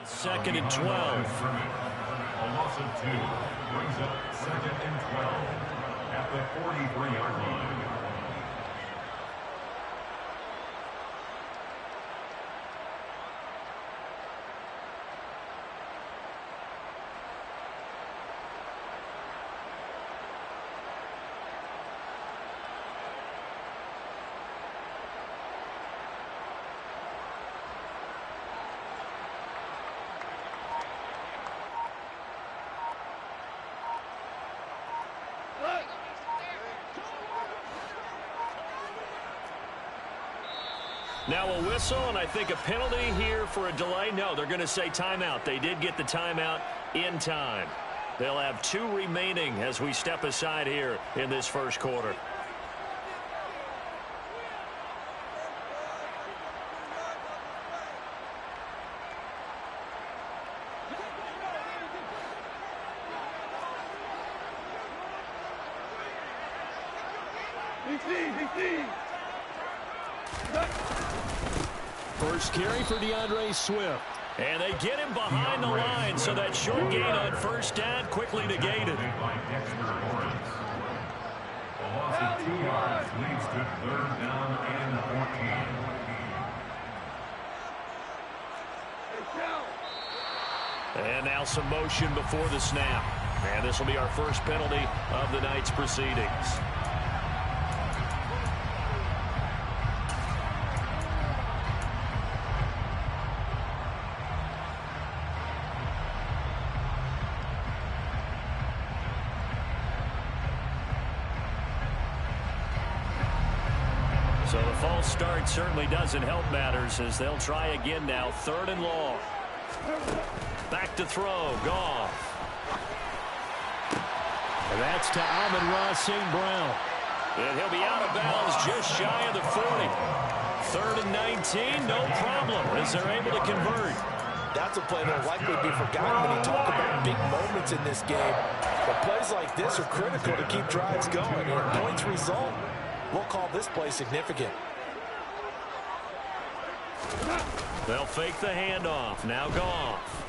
2nd and 12.
A loss of 2 brings up 2nd and 12 at the 43-yard line.
Now a whistle, and I think a penalty here for a delay. No, they're going to say timeout. They did get the timeout in time. They'll have 2 remaining as we step aside here in this first quarter. First carry for DeAndre Swift. And they get him behind the line, so that short gain on first down quickly negated.
A loss of 2 yards leads to 3rd down and 14.
And now some motion before the snap. And this will be our first penalty of the night's proceedings. So the false start certainly doesn't help matters as they'll try again now. 3rd and long. Back to throw. Goff. And that's to Amon-Ra St. Brown. And he'll be out of bounds just shy of the 40. 3rd and 19, no problem as they're able to convert.
That's a play that will likely be forgotten when you talk about big moments in this game. But plays like this are critical to keep drives going. And points result, we'll call this play significant.
They'll fake the handoff. Now Goff.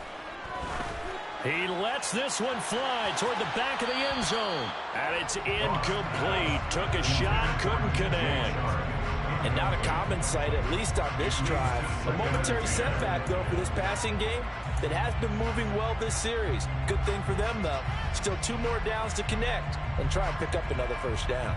He lets this one fly toward the back of the end zone. And it's incomplete. Took a shot, couldn't connect.
And not a common sight, at least on this drive. A momentary setback, though, for this passing game that has been moving well this series. Good thing for them, though. Still 2 more downs to connect and try and pick up another first down.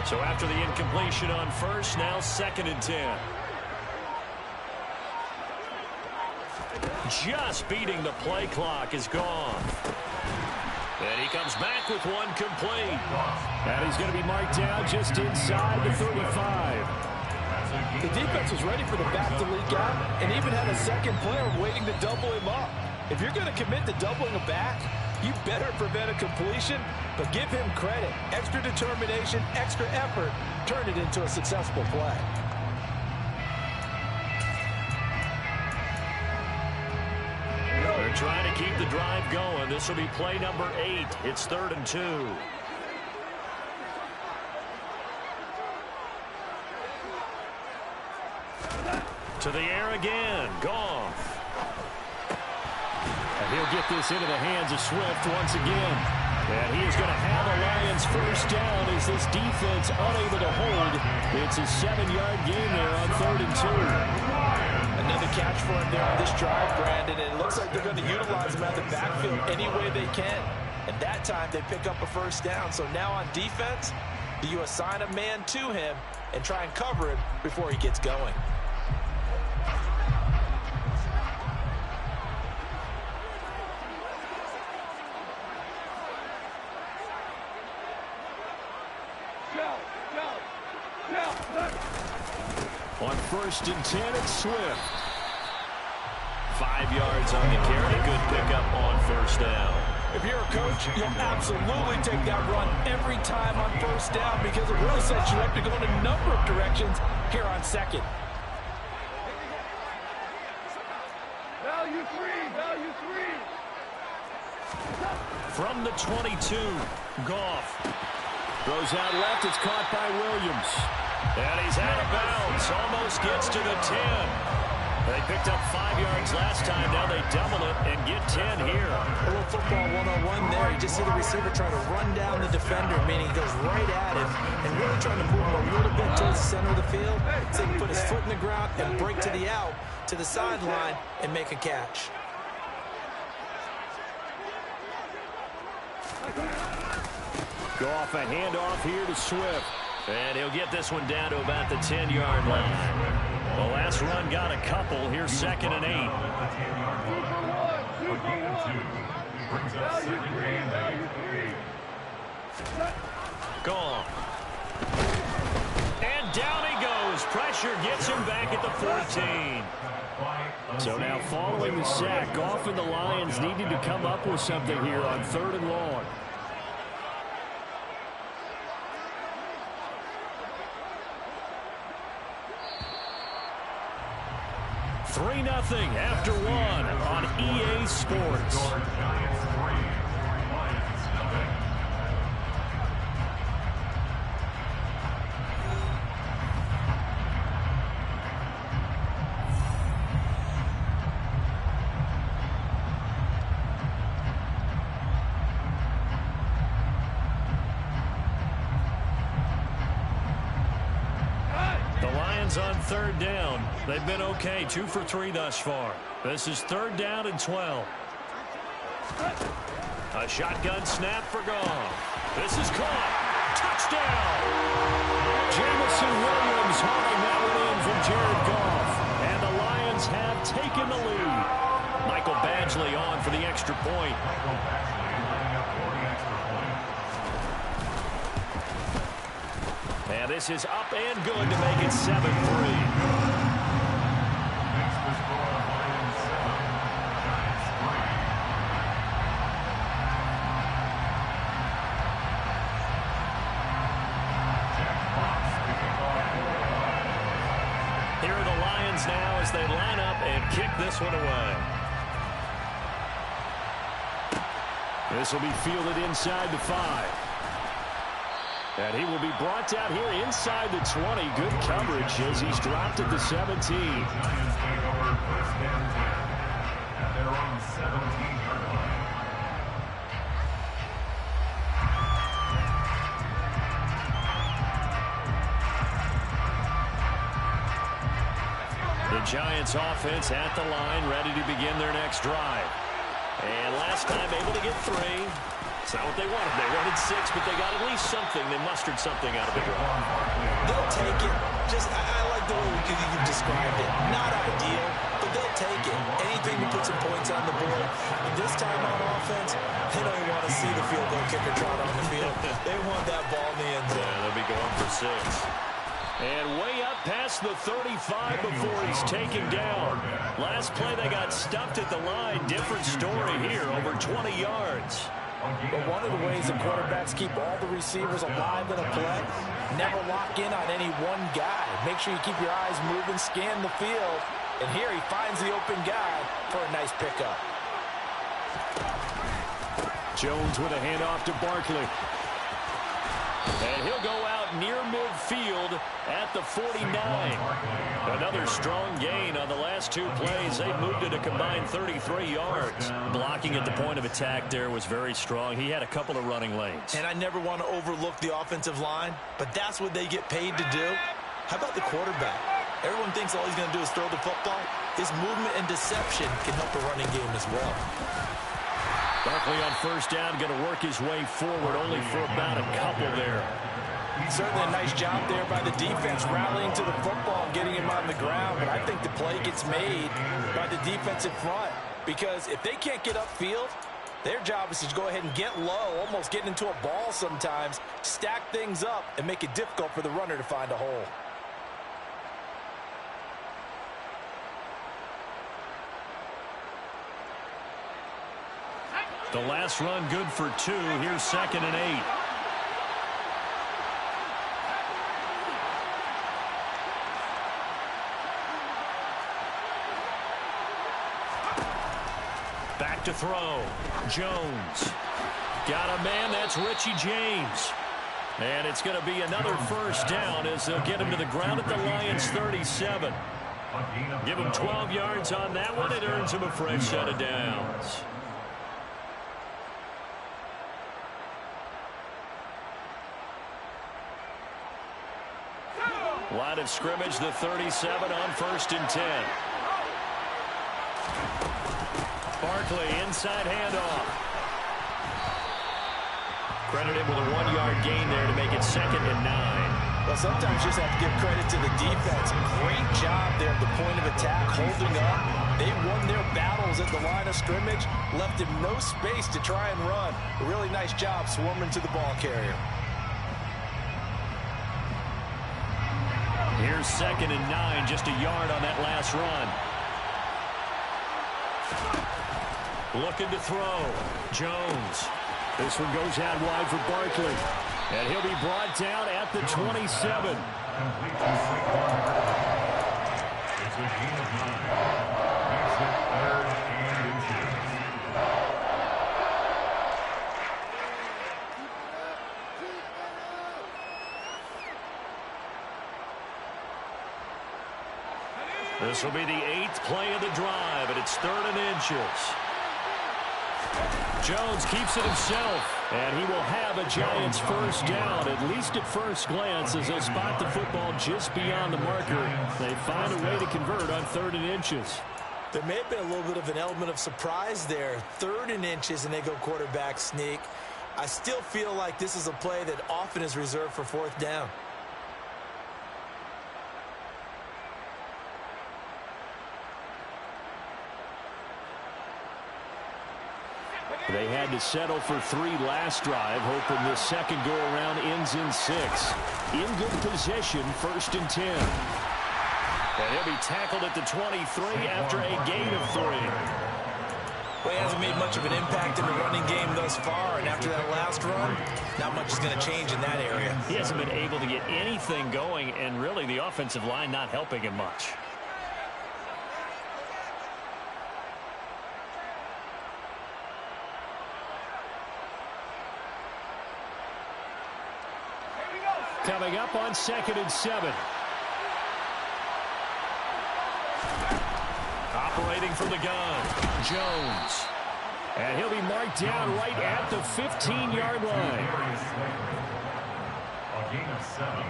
So after the incompletion on first, now 2nd and 10. Just beating the play clock is gone. And he comes back with one complete. And he's going to be marked down just inside the 35.
The defense was ready for the back to leak out and even had a second player waiting to double him up. If you're going to commit to doubling a back, you better prevent a completion, but give him credit. Extra determination, extra effort, turn it into a successful play.
They're trying to keep the drive going. This will be play number 8. It's 3rd and 2. To the air again. Goff. And he'll get this into the hands of Swift once again. And he is going to have a Lions first down as this defense unable to hold. It's a 7-yard gain there on 3rd and 2.
Another catch for him there on this drive, Brandon. And it looks like they're going to utilize him out of the backfield any way they can. And that time they pick up a first down. So now on defense, do you assign a man to him and try and cover him before he gets going?
On 1st and 10, it's Swift. 5 yards on the carry. Good pickup on first down.
If you're a coach, you'll absolutely take that run every time on first down because it really sets you up to go in a number of directions here on 2nd.
from the 22. Goff throws out left. It's caught by Williams. And he's out of bounds. Almost gets to the 10. They picked up 5 yards last time. Now they double it and get 10 here.
A little football 101 there. You just see the receiver try to run down the defender, meaning he goes right at him and really trying to move him a little bit towards the center of the field so he can put his foot in the ground and break to the out, to the sideline, and make a catch.
Go off a handoff here to Swift. And he'll get this one down to about the 10-yard line. The last run got a couple. Here's 2nd and 8. Gone. And down he goes. Pressure gets him back at the 14. So now following the sack, Goff and the Lions needed to come up with something here on 3rd and long. 3-0 after 1 on EA Sports. On 3rd down. They've been okay. 2 for 3 thus far. This is 3rd down and 12. A shotgun snap for Goff. This is caught. Touchdown! Jamison Williams hauling that one in from Jared Goff. And the Lions have taken the lead. Michael Badgley on for the extra point. And this is up and good to make it 7-3. Here are the Lions now as they line up and kick this one away. This will be fielded inside the 5. And he will be brought down here inside the 20. Good coverage as he's dropped at the 17. The Giants offense at the line, ready to begin their next drive. And last time able to get 3. It's not what they wanted. They wanted 6, but they got at least something. They mustered something out of the drive.
They'll take it. I like the way you described it. Not ideal, but they'll take it. Anything to put some points on the board. And this time on offense, they don't even want to see the field goal kicker trot on the field. They want that ball in the end zone.
Yeah, they'll be going for 6. And way up past the 35 before he's taken down. Last play, they got stuffed at the line. Different story here, over 20 yards.
But one of the ways the quarterbacks keep all the receivers alive in a play, never lock in on any one guy. Make sure you keep your eyes moving, scan the field. And here he finds the open guy for a nice pickup.
Jones with a handoff to Barkley. And he'll go out near midfield at the 49. Another strong gain on the last 2 plays. They moved it a combined 33 yards. Blocking at the point of attack there was very strong. He had a couple of running lanes.
And I never want to overlook the offensive line, but that's what they get paid to do. How about the quarterback? Everyone thinks all he's going to do is throw the football. His movement and deception can help the running game as well.
Barkley on 1st down, going to work his way forward, only for about a couple there.
Certainly a nice job there by the defense, rallying to the football and getting him on the ground. But I think the play gets made by the defensive front, because if they can't get upfield, their job is to go ahead and get low, almost get into a ball sometimes, stack things up, and make it difficult for the runner to find a hole.
The last run good for 2. Here's 2nd and 8. Back to throw. Jones. Got a man, that's Richie James. And it's going to be another first down as they'll get him to the ground at the Lions' 37. Give him 12 yards on that one. It earns him a fresh set of downs. Line of scrimmage, the 37 on 1st and 10. Barkley, inside handoff. Credited with a 1-yard gain there to make it 2nd and 9.
Well, sometimes you just have to give credit to the defense. Great job there at the point of attack, holding up. They won their battles at the line of scrimmage, left him no space to try and run. A really nice job swarming to the ball carrier.
Here's 2nd and 9, just a yard on that last run. Looking to throw. Jones. This one goes out wide for Barkley. And he'll be brought down at the 27.
It's a gain of 9. Makes it 3rd and inches.
This will be the 8th play of the drive, and it's 3rd and inches. Jones keeps it himself, and he will have a Giants first down, at least at first glance, as they'll spot the football just beyond the marker. They find a way to convert on 3rd and inches.
There may have been a little bit of an element of surprise there. 3rd and inches, and they go quarterback sneak. I still feel like this is a play that often is reserved for 4th down.
They had to settle for 3 last drive, hoping this second go-around ends in 6. In good position, 1st and 10. And he'll be tackled at the 23 after a gain of 3.
Well, he hasn't made much of an impact in the running game thus far, and after that last run, not much is going to change in that area.
He hasn't been able to get anything going, and really the offensive line not helping him much. Coming up on 2nd and 7. Operating from the gun, Jones. And he'll be marked down right at the 15-yard line.
A gain of 7.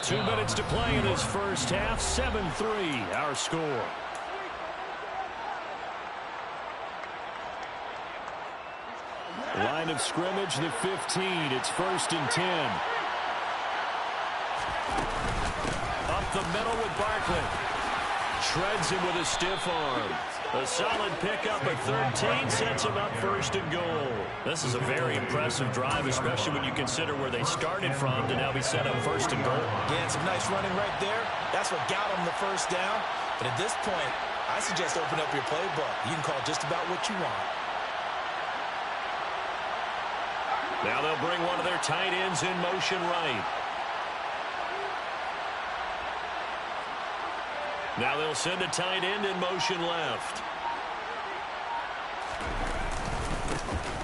2 minutes to play in this first half. 7-3, our score. Line of scrimmage, the 15. It's 1st and 10. Up the middle with Barkley. Shreds him with a stiff arm. A solid pickup at 13 sets him up 1st and goal. This is a very impressive drive, especially when you consider where they started from to now be set up 1st and goal.
Again, some nice running right there. That's what got them the first down. But at this point, I suggest open up your playbook. You can call just about what you want.
Now they'll bring one of their tight ends in motion right. Now they'll send a tight end in motion left.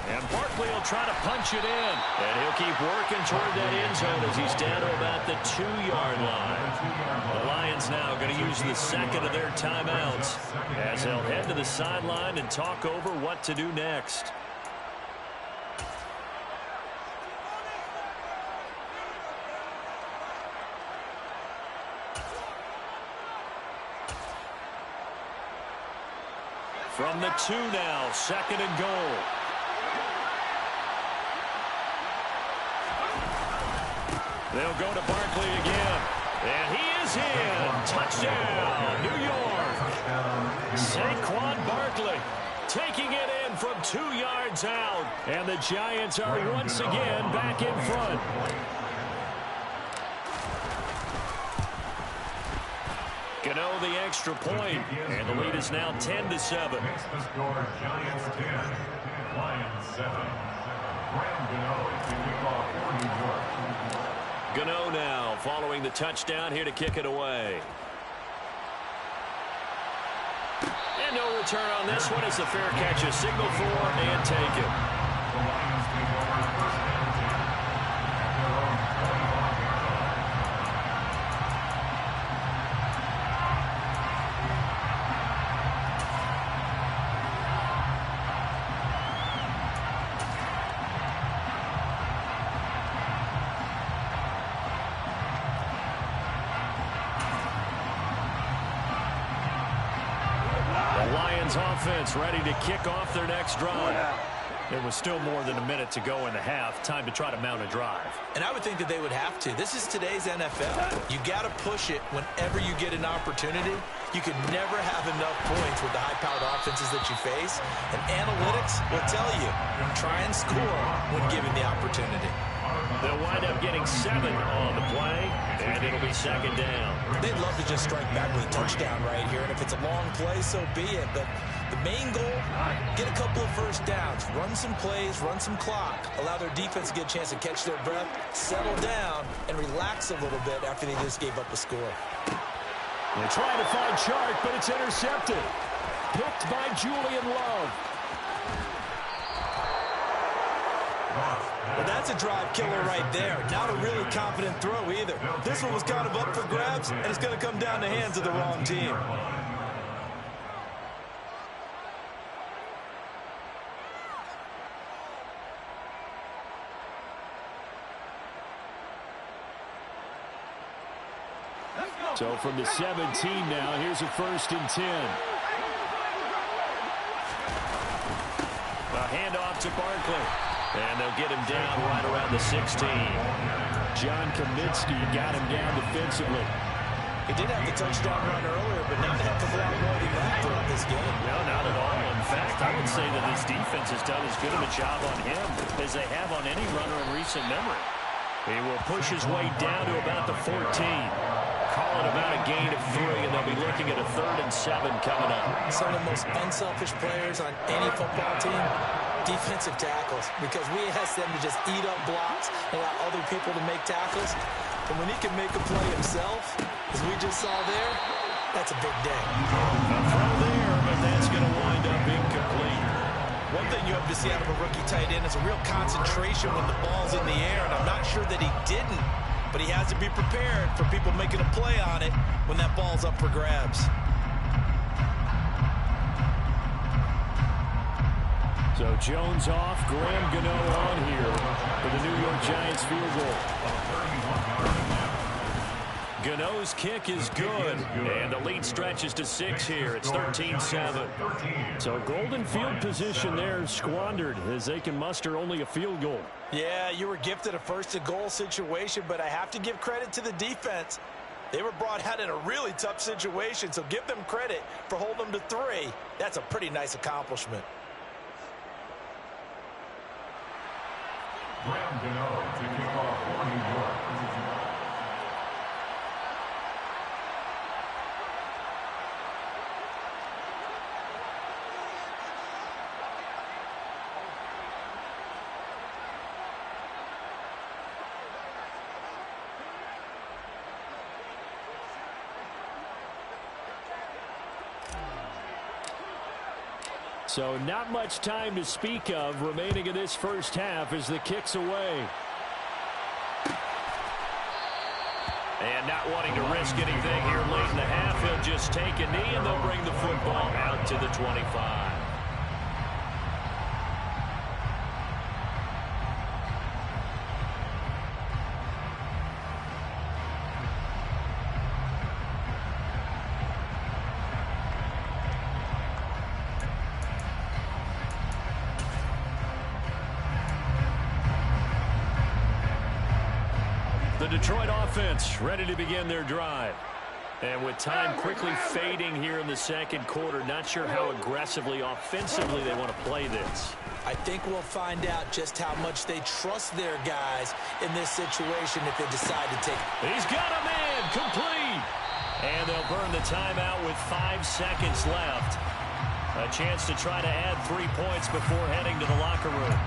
And Barkley will try to punch it in. And he'll keep working toward that end zone as he's down to about the 2-yard line. The Lions now going to use the 2nd of their timeouts as they'll head to the sideline and talk over what to do next. From the 2 now, 2nd and goal. They'll go to Barkley again. And he is in. Touchdown, New York. Saquon Barkley taking it in from 2 yards out. And the Giants are once again back in front. Gano the extra point, and the lead is now 10-7.
Makes the score Giants 10, Lions 7. Graham Gano is the kickoff for New York.
Gano now following the touchdown here to kick it away. And no return on this one as the fair catch is signaled for and taken.
Lions take over first and 10 at their own 21-yard line.
Offense ready to kick off their next drive. There was still more than a minute to go in the half. Time to try to mount a drive.
And I would think that they would have to. This is today's NFL. You got to push it whenever you get an opportunity. You can never have enough points with the high-powered offenses that you face. And analytics will tell you, try and score when given the opportunity.
They'll wind up getting 7 on the play, and it'll be second down.
They'd love to just strike back with a touchdown right here, and if it's a long play, so be it. But the main goal, get a couple of first downs, run some plays, run some clock, allow their defense to get a chance to catch their breath, settle down, and relax a little bit after they just gave up a score.
They're trying to find Chark, but it's intercepted. Picked by Julian Love.
Well, that's a drive killer right there. Not a really confident throw either. This one was kind of up for grabs, and it's going to come down the hands of the wrong team.
So from the 17 now, here's a 1st and 10. A handoff to Barkley. And they'll get him down right around the 16. John Kaminsky got him down defensively.
He did have the touchdown run earlier, but not a heck of a lot more than that throughout this game.
No, not at all. In fact, I would say that this defense has done as good of a job on him as they have on any runner in recent memory. He will push his way down to about the 14. Call it about a gain of 3, and they'll be looking at a 3rd and 7 coming up.
Some of the most unselfish players on any football team, defensive tackles, because we ask them to just eat up blocks and allow other people to make tackles. And when he can make a play himself, as we just saw there, that's a big day.
A throw there, but that's going to wind up incomplete.
One thing you have to see out of a rookie tight end is a real concentration when the ball's in the air, and I'm not sure that he didn't, but he has to be prepared for people making a play on it when that ball's up for grabs.
So Jones off, Graham Gano on here for the New York Giants field goal. Gano's kick is good, and the lead stretches to 6 here. It's 13-7. So golden field position there squandered as they can muster only a field goal.
Yeah, you were gifted a 1st-and-goal situation, but I have to give credit to the defense. They were brought out in a really tough situation, so give them credit for holding them to 3. That's a pretty nice accomplishment.
Graham Gano to kick off for New York.
So not much time to speak of remaining in this first half as the kick's away. And not wanting to risk anything here late in the half, he'll just take a knee and they'll bring the football out to the 25. The Detroit offense ready to begin their drive. And with time quickly fading here in the second quarter, not sure how aggressively, offensively they want to play this.
I think we'll find out just how much they trust their guys in this situation if they decide to take it.
He's got a man, complete. And they'll burn the timeout with 5 seconds left. A chance to try to add 3 points before heading to the locker room.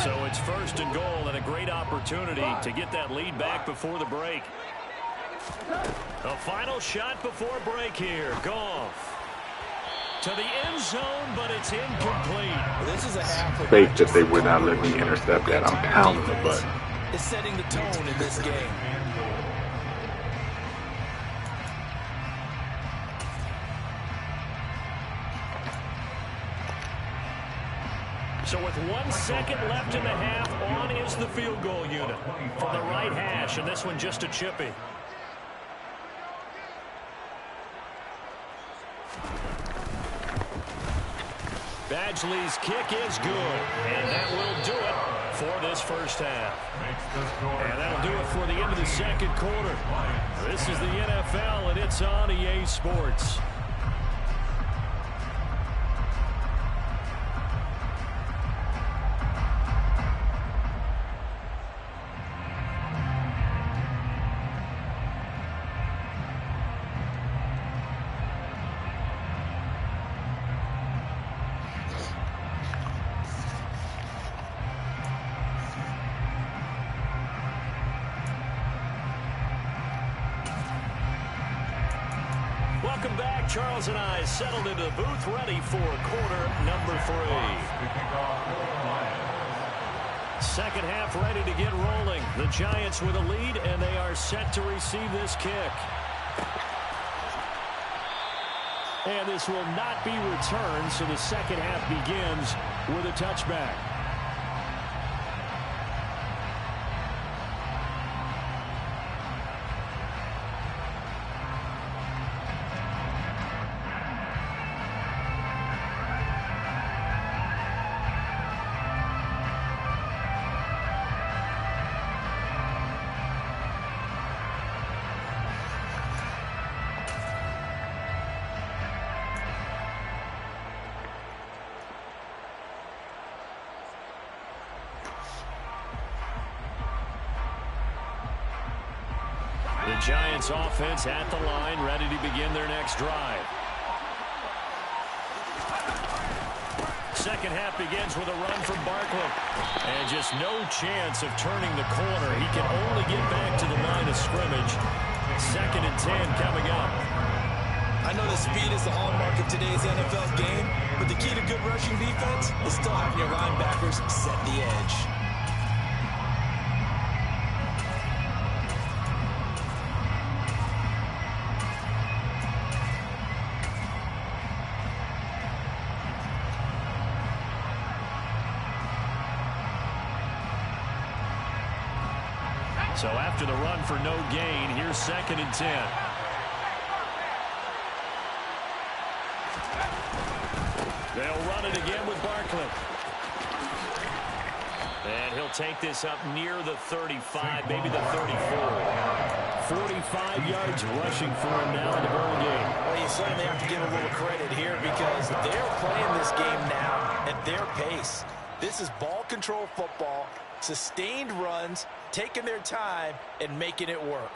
So it's 1st and goal and a great opportunity to get that lead back before the break. A final shot before break here. Goff to the end zone, but it's incomplete.
This is a half of
Fake that they would not let me intercept that. I'm pounding the button.
It's setting the tone in this game.
So with 1 second left in the half, on is the field goal unit from the right hash, and this one just a chippy. Badgley's kick is good, and that will do it for this first half. And that'll do it for the end of the second quarter. This is the NFL, and it's on EA Sports. Welcome back. Charles and I settled into the booth, ready for quarter number 3. Second half ready to get rolling. The Giants with a lead, and they are set to receive this kick. And this will not be returned, so the second half begins with a touchback. The Giants offense at the line, ready to begin their next drive. Second half begins with a run from Barkley. And just no chance of turning the corner. He can only get back to the line of scrimmage. 2nd and 10 coming up.
I know that speed is the hallmark of today's NFL game, but the key to good rushing defense is still having your linebackers set the edge.
So after the run for no gain, here's 2nd and 10. They'll run it again with Barkley. And he'll take this up near the 35, maybe the 34. 45 yards rushing for him now in the ball game.
Well, you certainly have to give a little credit here because they're playing this game now at their pace. This is ball control football, sustained runs, taking their time and making it work.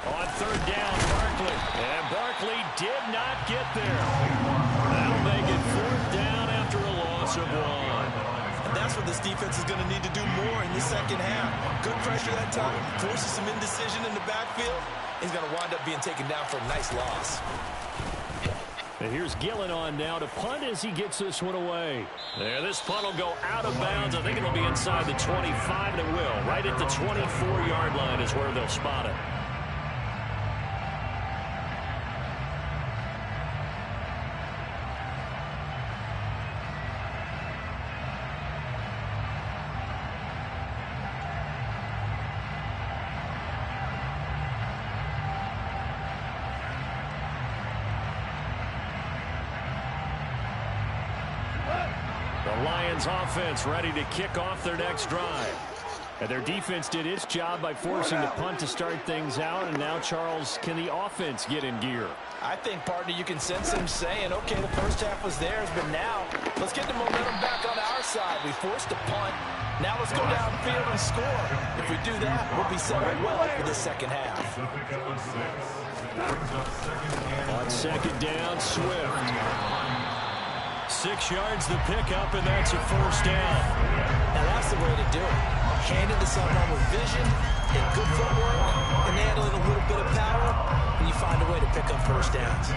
On 3rd down, Barkley. And Barkley did not get there. That'll make it 4th down after a loss of 1.
And that's what this defense is going to need to do more in the second half. Good pressure that time, forces some indecision in the backfield. He's going to wind up being taken down for a nice loss.
And here's Gillen on now to punt as he gets this one away. There, this punt will go out of bounds. I think it'll be inside the 25, and it will. Right at the 24-yard line is where they'll spot it. The Lions offense ready to kick off their next drive. And their defense did its job by forcing the punt to start things out. And now, Charles, can the offense get in gear?
I think, partner, you can sense him saying, okay, the first half was theirs, but now let's get the momentum back on our side. We forced a punt. Now let's go downfield and score. If we do that, we'll be set up well for the second half.
On second down, Swift. 6 yards the pickup, and that's a first down.
Now that's the way to do it. Hand it to someone with vision and good footwork, and handle it a little bit of power, and you find a way to pick up first downs.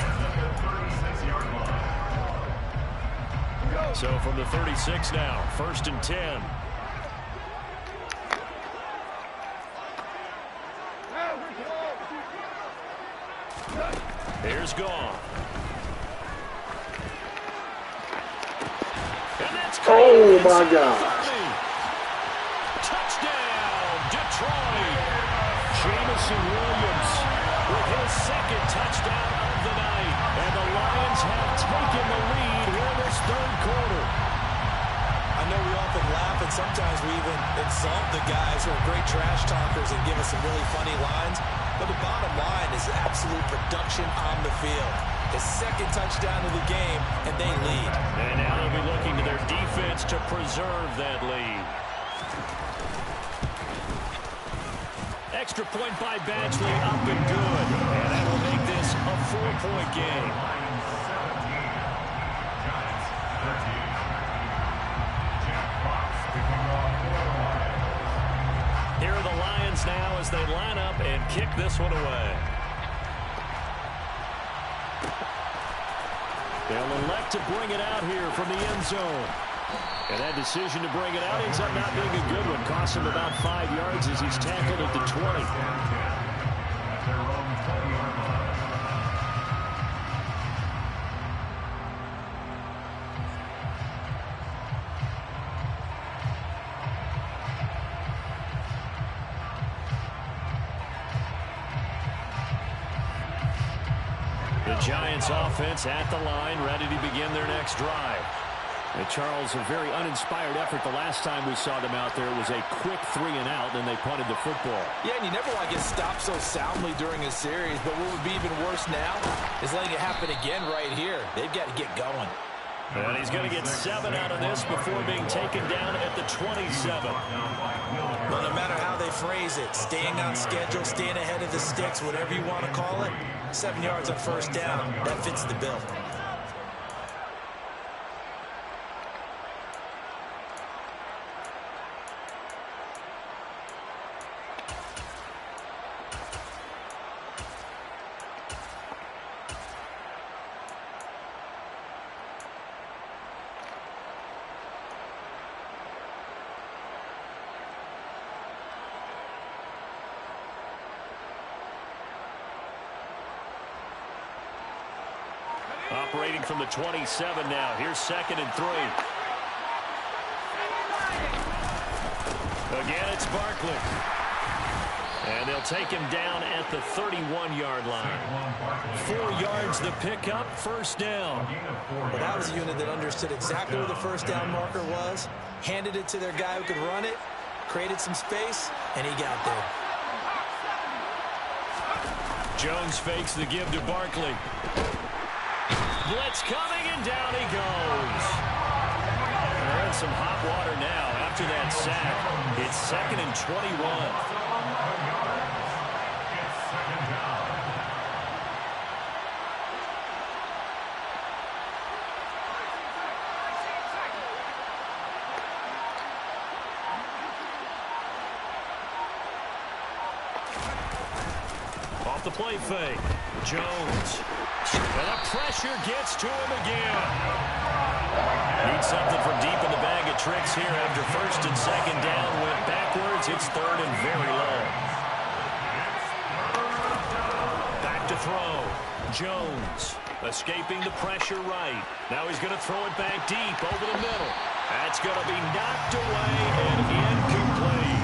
So from the 36 now, 1st and 10. Here's Gone. And that's
oh my God.
Touchdown, Detroit. Jameson Williams with his second touchdown of the night. And the Lions have taken the lead here in this third quarter.
I know we often laugh and sometimes we even insult the guys who are great trash talkers and give us some really funny lines. But the bottom line is absolute production on the field. His second touchdown of the game, and they lead.
And now they'll be looking to their defense to preserve that lead. Extra point by Badgley, up and good. And that will make this a 4-point game. Here are the Lions now as they line up and kick this one away. They'll elect to bring it out here from the end zone. And that decision to bring it out ends up not being a good one. Costs him about 5 yards as he's tackled at the 20. The Giants offense at the line, ready to begin their next drive. And Charles, a very uninspired effort. The last time we saw them out there was a quick 3-and-out, and they punted the football.
Yeah, and you never want to get stopped so soundly during a series, but what would be even worse now is letting it happen again right here. They've got to get going.
And he's going to get 7 out of this before being taken down at the 27.
Well, no matter how they phrase it, staying on schedule, staying ahead of the sticks, whatever you want to call it, 7 yards on first down, that fits the bill.
Operating from the 27 now. Here's 2nd and 3. Again, it's Barkley. And they'll take him down at the 31-yard line. 4 yards the pickup, first down.
Well, that was a unit that understood exactly where the first down marker was, handed it to their guy who could run it, created some space, and he got there.
Jones fakes the give to Barkley. Blitz coming, and down he goes. They're in some hot water now after that sack. It's 2nd and 21. Off the play fake. Jones. And the pressure gets to him again. Needs something from deep in the bag of tricks here after 1st and 2nd down. Went backwards. It's 3rd and very low. Back to throw. Jones escaping the pressure right. Now he's going to throw it back deep over the middle. That's going to be knocked away and incomplete.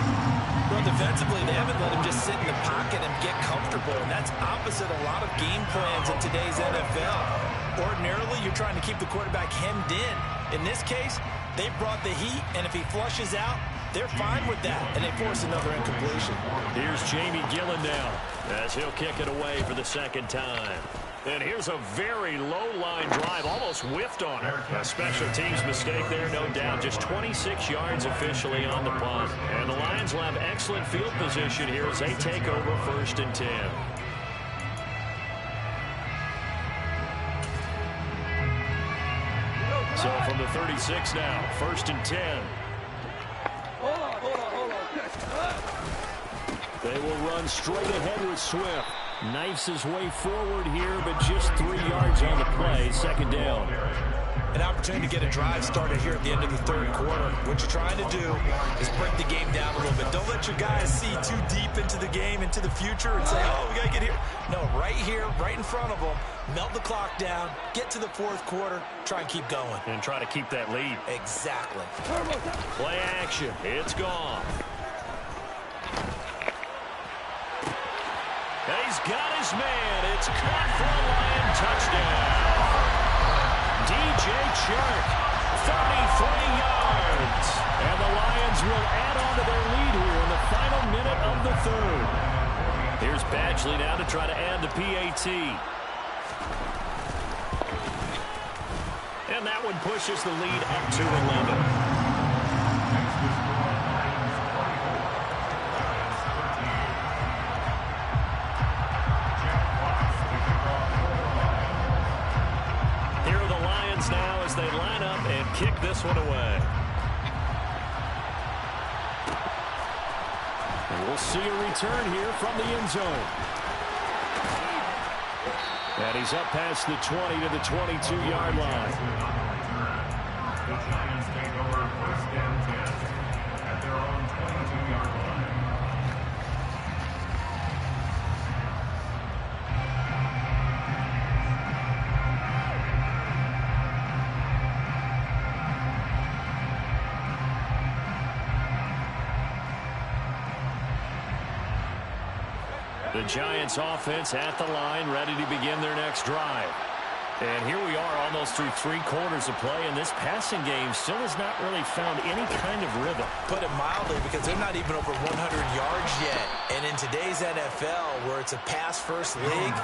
Well, defensively, they haven't let him just sit in the pocket and get comfortable, and that's opposite a lot of game plans in today's NFL. Ordinarily, you're trying to keep the quarterback hemmed in. In this case, they brought the heat, and if he flushes out, they're fine with that, and they force another incompletion.
Here's Jamie Gillen now as he'll kick it away for the 2nd time. And here's a very low-line drive, almost whiffed on it. A special teams mistake there, no doubt. Just 26 yards officially on the punt. And the Lions will have excellent field position here as they take over 1st and 10. So from the 36 now, 1st and 10. They will run straight ahead with Swift. Knifes his way forward here, but just 3 yards on the play. 2nd down.
An opportunity to get a drive started here at the end of the 3rd quarter. What you're trying to do is break the game down a little bit. Don't let your guys see too deep into the game, into the future, and say, oh, we got to get here. No, right here, right in front of them, melt the clock down, get to the 4th quarter, try and keep going.
And try to keep that lead.
Exactly.
Play action. It's gone. He's got his man. It's caught for a Lion touchdown. DJ Chark, 33 yards. And the Lions will add on to their lead here in the final minute of the 3rd. Here's Badgley now to try to add the PAT. And that one pushes the lead up to 11. Now as they line up and kick this one away. And we'll see a return here from the end zone. And he's up past the 20 to the 22-yard line.
The Giants take over 1st and 10 at their own 22-yard line.
The Giants offense at the line, ready to begin their next drive. And here we are almost through 3 quarters of play, and this passing game still has not really found any kind of rhythm.
Put it mildly, because they're not even over 100 yards yet. And in today's NFL, where it's a pass-first league,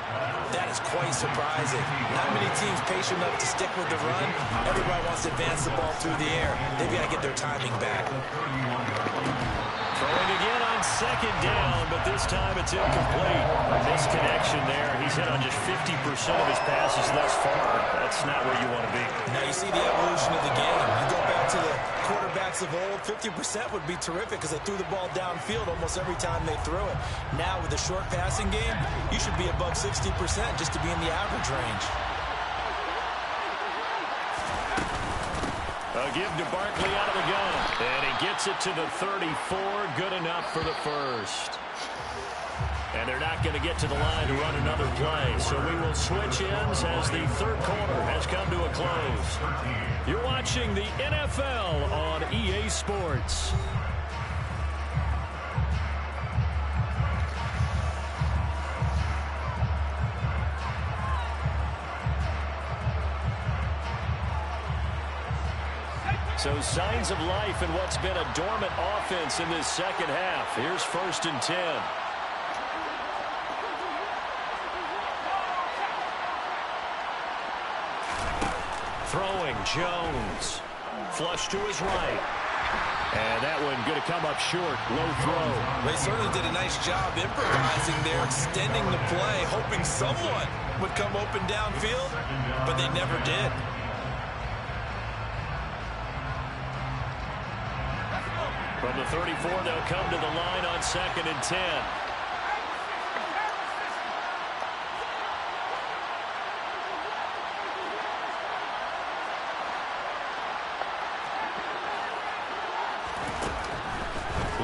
that is quite surprising. Not many teams patient enough to stick with the run. Everybody wants to advance the ball through the air. They've got to get their timing back.
Throwing again on 2nd down, but this time it's incomplete. A misconnection there. He's hit on just 50% of his passes thus far. That's not where you want to be.
Now you see the evolution of the game. You go back to the quarterbacks of old, 50% would be terrific because they threw the ball downfield almost every time they threw it. Now with the short passing game, you should be above 60% just to be in the average range.
A give to Barkley out of the gun. And he gets it to the 34. Good enough for the 1st. And they're not going to get to the line to run another play. So we will switch ends as the 3rd quarter has come to a close. You're watching the NFL on EA Sports. So signs of life in what's been a dormant offense in this 2nd half. Here's 1st and 10. Throwing Jones. Flush to his right. And that one going to come up short. Low throw.
They certainly did a nice job improvising there, extending the play, hoping someone would come open downfield, but they never did.
From the 34, they'll come to the line on 2nd and 10.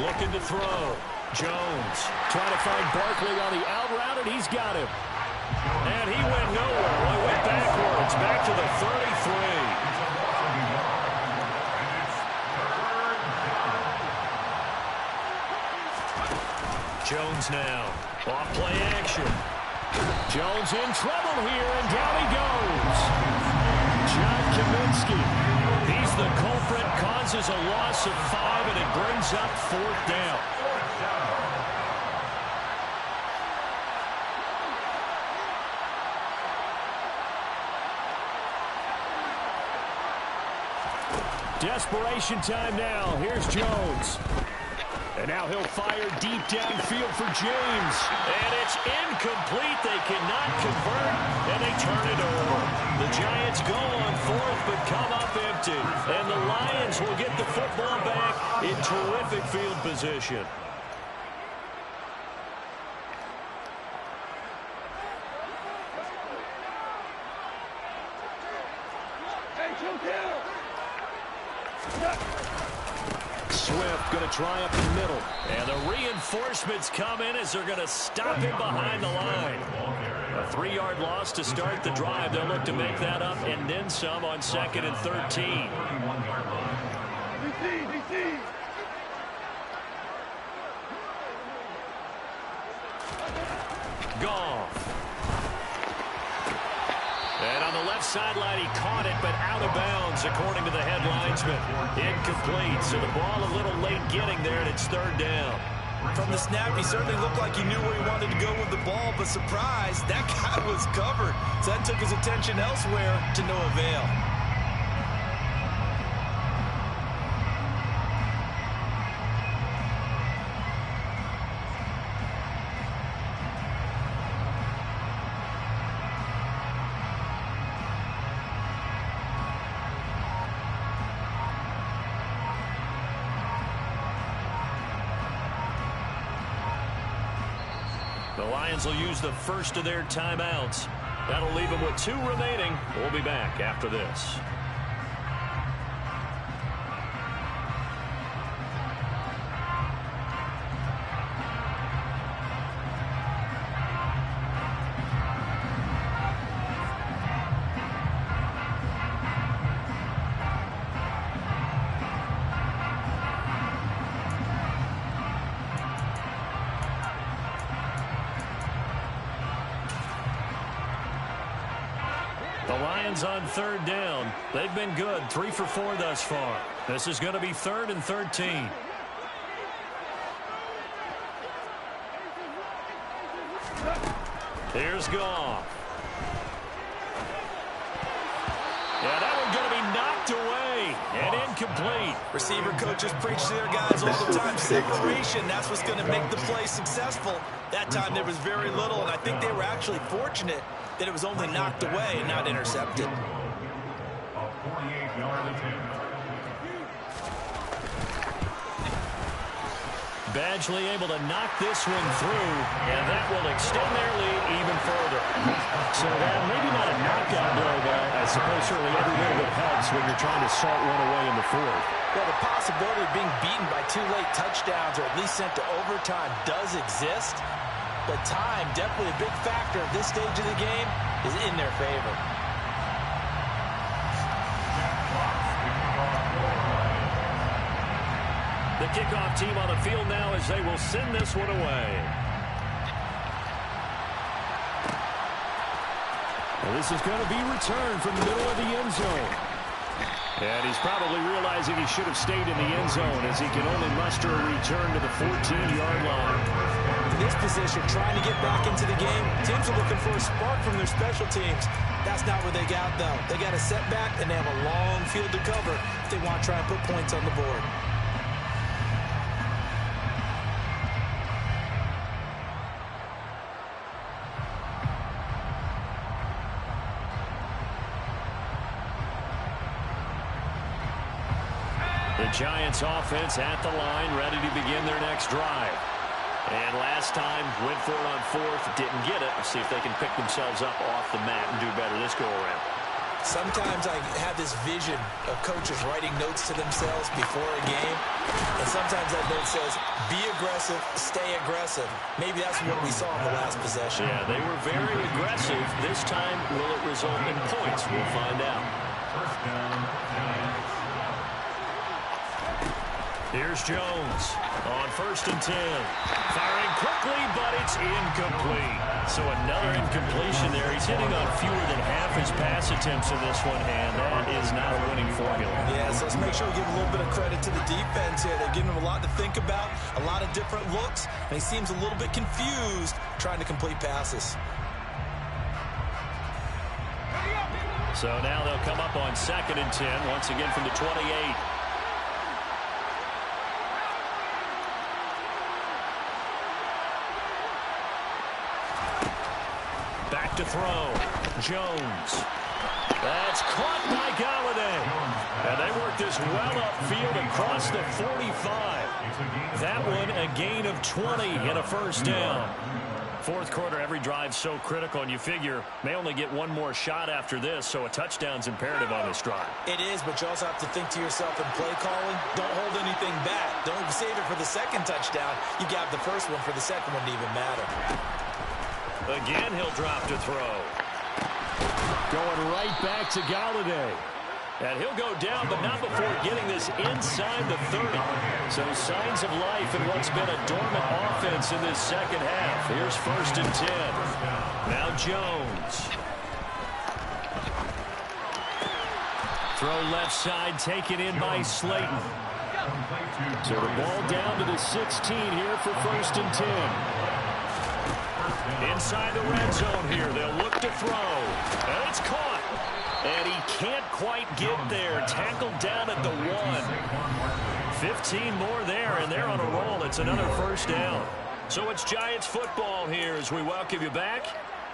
Looking to throw. Jones trying to find Barkley on the out route, and he's got him. And he went nowhere. Well, he went backwards, back to the 33. Jones now. Off play action. Jones in trouble here, and down he goes. John Kaminsky. He's the culprit, causes a loss of 5, and it brings up 4th down. Desperation time now. Here's Jones. And now he'll fire deep downfield for James. And it's incomplete. They cannot convert, and they turn it over. The Giants go on fourth, but come up empty. And the Lions will get the football back in terrific field position. Swift going to try up the middle. And the reinforcements come in as they're going to stop him behind the line. A 3-yard loss to start the drive. They'll look to make that up and then some on 2nd and 13. Goff. And on the left sideline, he caught it, but out of bounds, according to the head linesman. Incomplete, so the ball a little late getting there, and it's 3rd down.
From the snap, he certainly looked like he knew where he wanted to go with the ball, but surprise, that guy was covered. So that took his attention elsewhere to no avail.
The Lions will use the first of their timeouts. That'll leave them with 2 remaining. We'll be back after this. The Lions on 3rd down. They've been good, 3 for 4 thus far. This is going to be 3rd and 13. Here's Goff. Yeah, that one's going to be knocked away and incomplete.
Receiver coaches preach to their guys all the time. Separation, that's what's going to make the play successful. That time there was very little, and I think they were actually fortunate that it was only knocked away and not intercepted.
Badgley able to knock this one through, and that will extend their lead even further. So that maybe not a knockout blow, but I suppose certainly every little bit helps when you're trying to salt one away in the 4th.
Well, the possibility of being beaten by 2 late touchdowns or at least sent to overtime does exist, but time, definitely a big factor at this stage of the game, is in their favor.
The kickoff team on the field now as they will send this one away. Well, this is going to be returned from the middle of the end zone. And he's probably realizing he should have stayed in the end zone as he can only muster a return to the 14-yard line.
In this position, trying to get back into the game, teams are looking for a spark from their special teams. That's not what they got, though. They got a setback, and they have a long field to cover if they want to try and put points on the board.
The Giants offense at the line, ready to begin their next drive. And last time, went for it on 4th, didn't get it. Let's see if they can pick themselves up off the mat and do better this go-around.
Sometimes I have this vision of coaches writing notes to themselves before a game, and sometimes that note says, be aggressive, stay aggressive. Maybe that's what we saw in the last possession.
Yeah, they were very aggressive. This time, will it result in points? We'll find out.
First down, Giants.
Here's Jones on 1st and 10. Firing quickly, but it's incomplete. So another incompletion there. He's hitting on fewer than half his pass attempts in this one, and that is not a winning formula.
Yeah, so let's make sure we give a little bit of credit to the defense here. They're giving him a lot to think about, a lot of different looks, and he seems a little bit confused trying to complete passes.
So now they'll come up on 2nd and 10, once again from the 28. Back to throw. Jones. That's caught by Galladay. And they work this well upfield across the 45. That one a gain of 20 and a first down. Fourth quarter, every drive so critical, and you figure may only get one more shot after this, so a touchdown's imperative on this drive.
It is, but you also have to think to yourself in play calling, don't hold anything back. Don't save it for the second touchdown. You got the first one for the second one to even matter.
Again, he'll drop to throw. Going right back to Galladay. And he'll go down, but not before getting this inside the 30. So signs of life in what's been a dormant offense in this second half. Here's 1st and 10. Now Jones. Throw left side, taken in by Slayton. So the ball down to the 16 here for 1st and 10. Inside the red zone here, they'll look to throw. And it's caught. And he can't quite get there. Tackled down at the 1. 15 more there, and they're on a roll. It's another first down. So it's Giants football here as we welcome you back.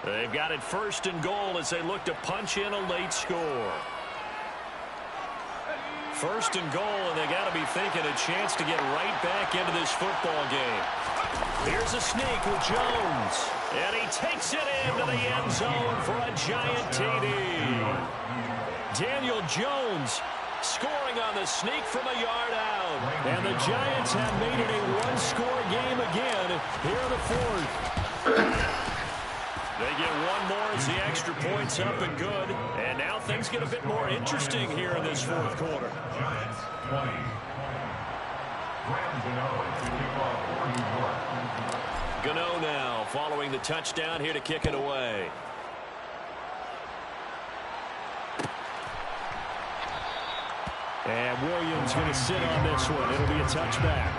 They've got it 1st and goal as they look to punch in a late score. 1st and goal, and they got to be thinking a chance to get right back into this football game. Here's a sneak with Jones. And he takes it into the end zone for a Giant TD. Daniel Jones scoring on the sneak from a yard out. And the Giants have made it a one-score game again here in the 4th. They get one more as the extra point's up and good. And now things get a bit more interesting here in this 4th quarter.
Giants 20. Rams and Owens to kick off for New York.
Gano now following the touchdown here to kick it away. And Williams going to sit on this one. It'll be a touchback.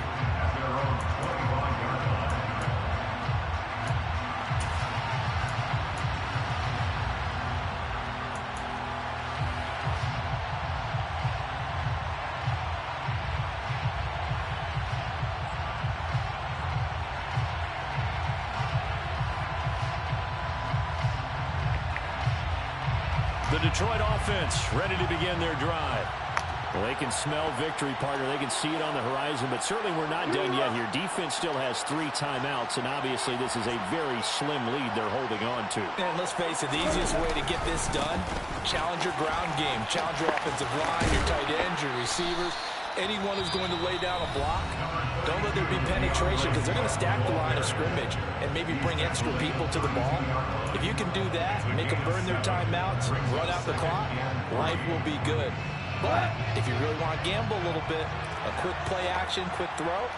The Detroit offense ready to begin their drive. Well, they can smell victory, partner. They can see it on the horizon, but certainly we're not done yet here. Defense still has 3 timeouts, and obviously this is a very slim lead they're holding on to.
And let's face it, the easiest way to get this done, challenge your ground game. Challenge your offensive line, your tight ends, your receivers. Anyone who's going to lay down a block, don't let there be penetration because they're going to stack the line of scrimmage and maybe bring extra people to the ball. If you can do that, make them burn their timeouts, run out the clock, life will be good. But if you really want to gamble a little bit, a quick play action, quick throw,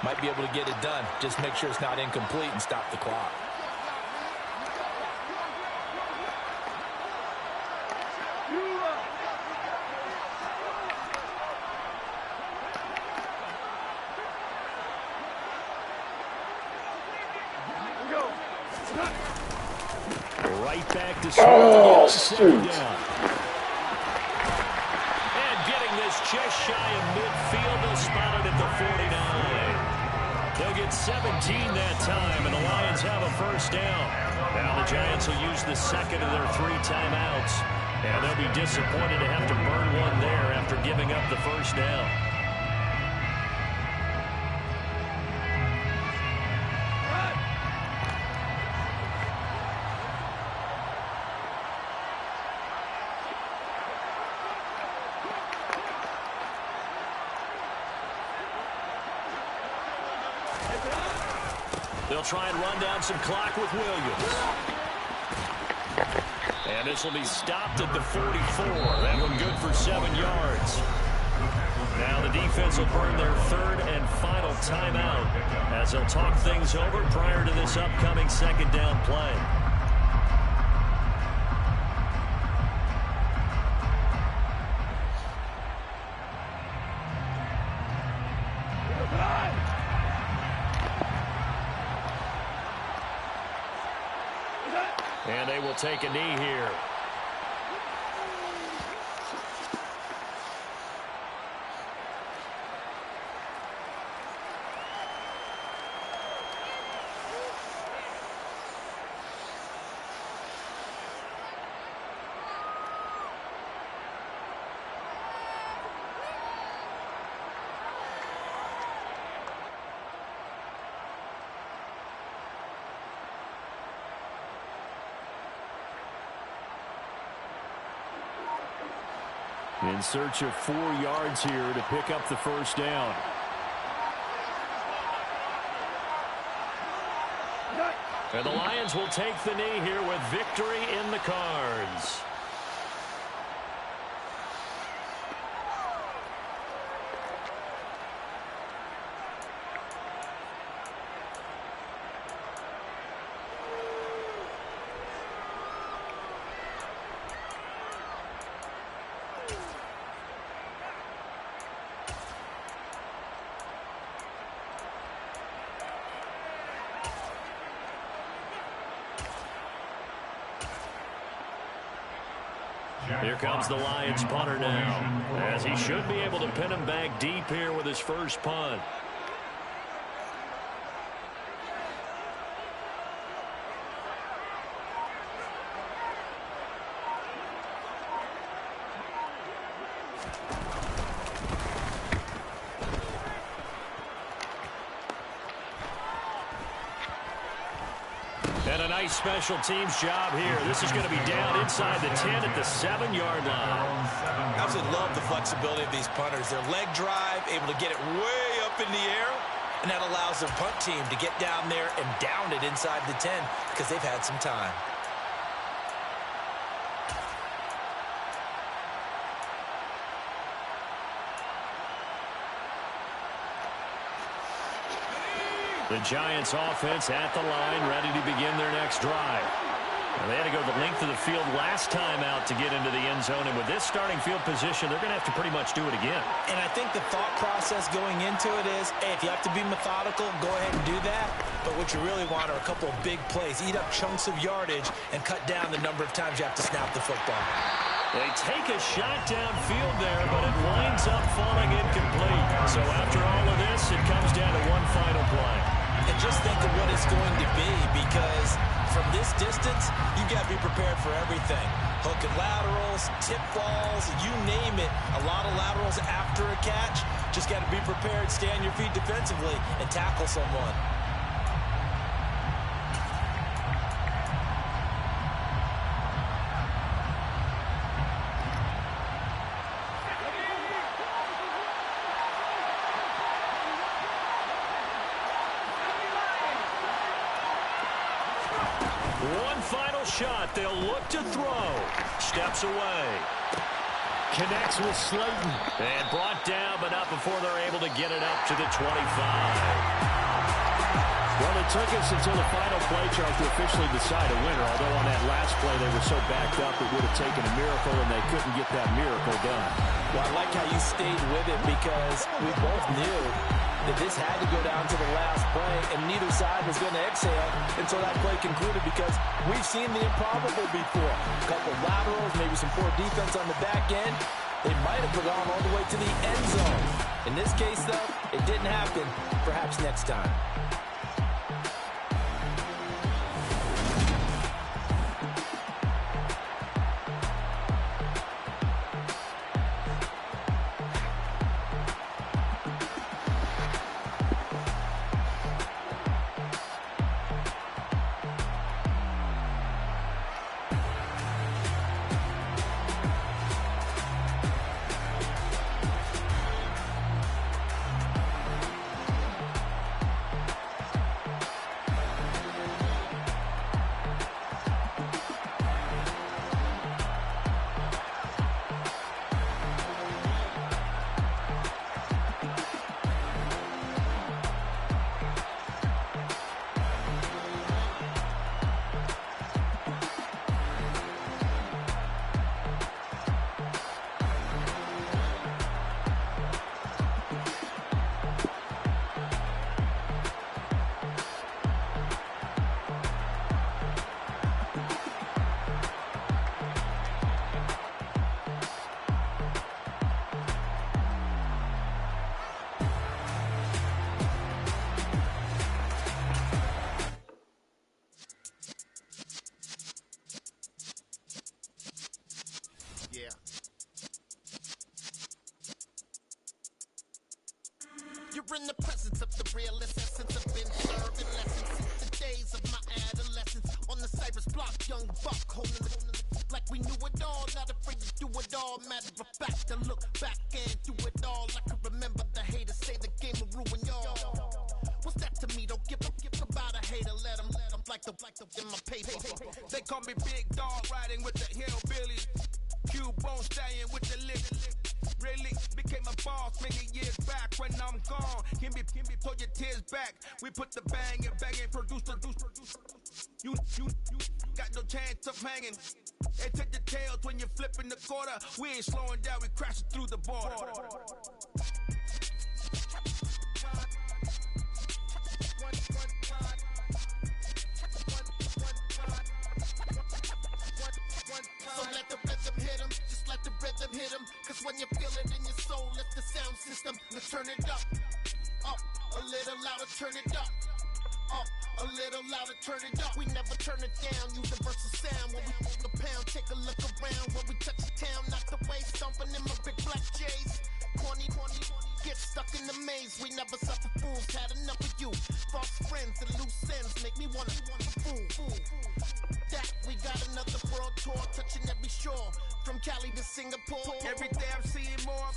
might be able to get it done. Just make sure it's not incomplete and stop the clock.
Right back to
shoot.
And getting this just shy of midfield, they'll spot it at the 49. They'll get 17 that time, and the Lions have a first down. Now the Giants will use the second of their 3 timeouts, and they'll be disappointed to have to burn one there after giving up the first down. They'll try and run down some clock with Williams. And this will be stopped at the 44. That one good for 7 yards. Now the defense will burn their 3rd and final timeout as they'll talk things over prior to this upcoming 2nd down play. And they will take a knee here. In search of 4 yards here to pick up the first down. And the Lions will take the knee here with victory in the cards. Here comes the Lions punter now, as he should be able to pin him back deep here with his first punt. And a nice special teams job here. This is going to be down inside the 10 at the 7-yard line.
I absolutely love the flexibility of these punters. Their leg drive, able to get it way up in the air, and that allows their punt team to get down there and down it inside the 10 because they've had some time.
The Giants offense at the line, ready to begin their next drive. Well, they had to go the length of the field last time out to get into the end zone, and with this starting field position, they're going to have to pretty much do it again.
And I think the thought process going into it is, hey, if you have to be methodical, go ahead and do that. But what you really want are a couple of big plays, eat up chunks of yardage, and cut down the number of times you have to snap the football.
They take a shot downfield there, but it winds up falling incomplete. So after all of this, it comes down to one final play.
And just think of what it's going to be, because from this distance, you've got to be prepared for everything. Hook and laterals, tip balls, you name it. A lot of laterals after a catch. Just got to be prepared, stay on your feet defensively, and tackle someone.
One final shot. They'll look to throw. Steps away. Connects with Slayton. And brought down, but not before they're able to get it up to the 25. Well, it took us until the final play, Charles, to officially decide a winner. Although on that last play they were so backed up it would have taken a miracle, and they couldn't get that miracle done.
Well, I like how you stayed with it, because we both knew that this had to go down to the last play, and neither side was going to exhale until that play concluded, because we've seen the improbable before. A couple of laterals, maybe some poor defense on the back end. They might have gone all the way to the end zone. In this case, though, it didn't happen. Perhaps next time.
You're in the presence of the realest essence. I've been serving lessons since the days of my adolescence. On the Cypress block, young buck holding the like we knew it all. Not afraid to do it all. Matter of fact, to look back and do it all. I can remember the haters say the game will ruin y'all. What's that to me? Don't give about a hater. Let them like the in my paper.
They call me Big Dog, riding with the hillbilly. Q-Bone stallion with the lip. Really became a boss many years back. When I'm gone, can be pull your tears back. We put the bang and produce. You got no chance of hanging. They take the tails when you're flipping the quarter. We ain't slowing down, we crashing through the border.
So let the rhythm hit him, just let the rhythm hit him. Cause when you feel it in your soul, let the sound system, now turn it up, a little louder, turn it up, a little louder, turn it up. We never turn it down, universal sound. When we walk a pound, take a look around. When we touch the town, knock the way, stomping in my big black J's. Corny, get stuck in the maze. We never suffer fools, had enough of you. False friends and loose ends make me wanna fool. That we got another world tour, touching every shore, from Cali to Singapore.
Every day I'm seeing more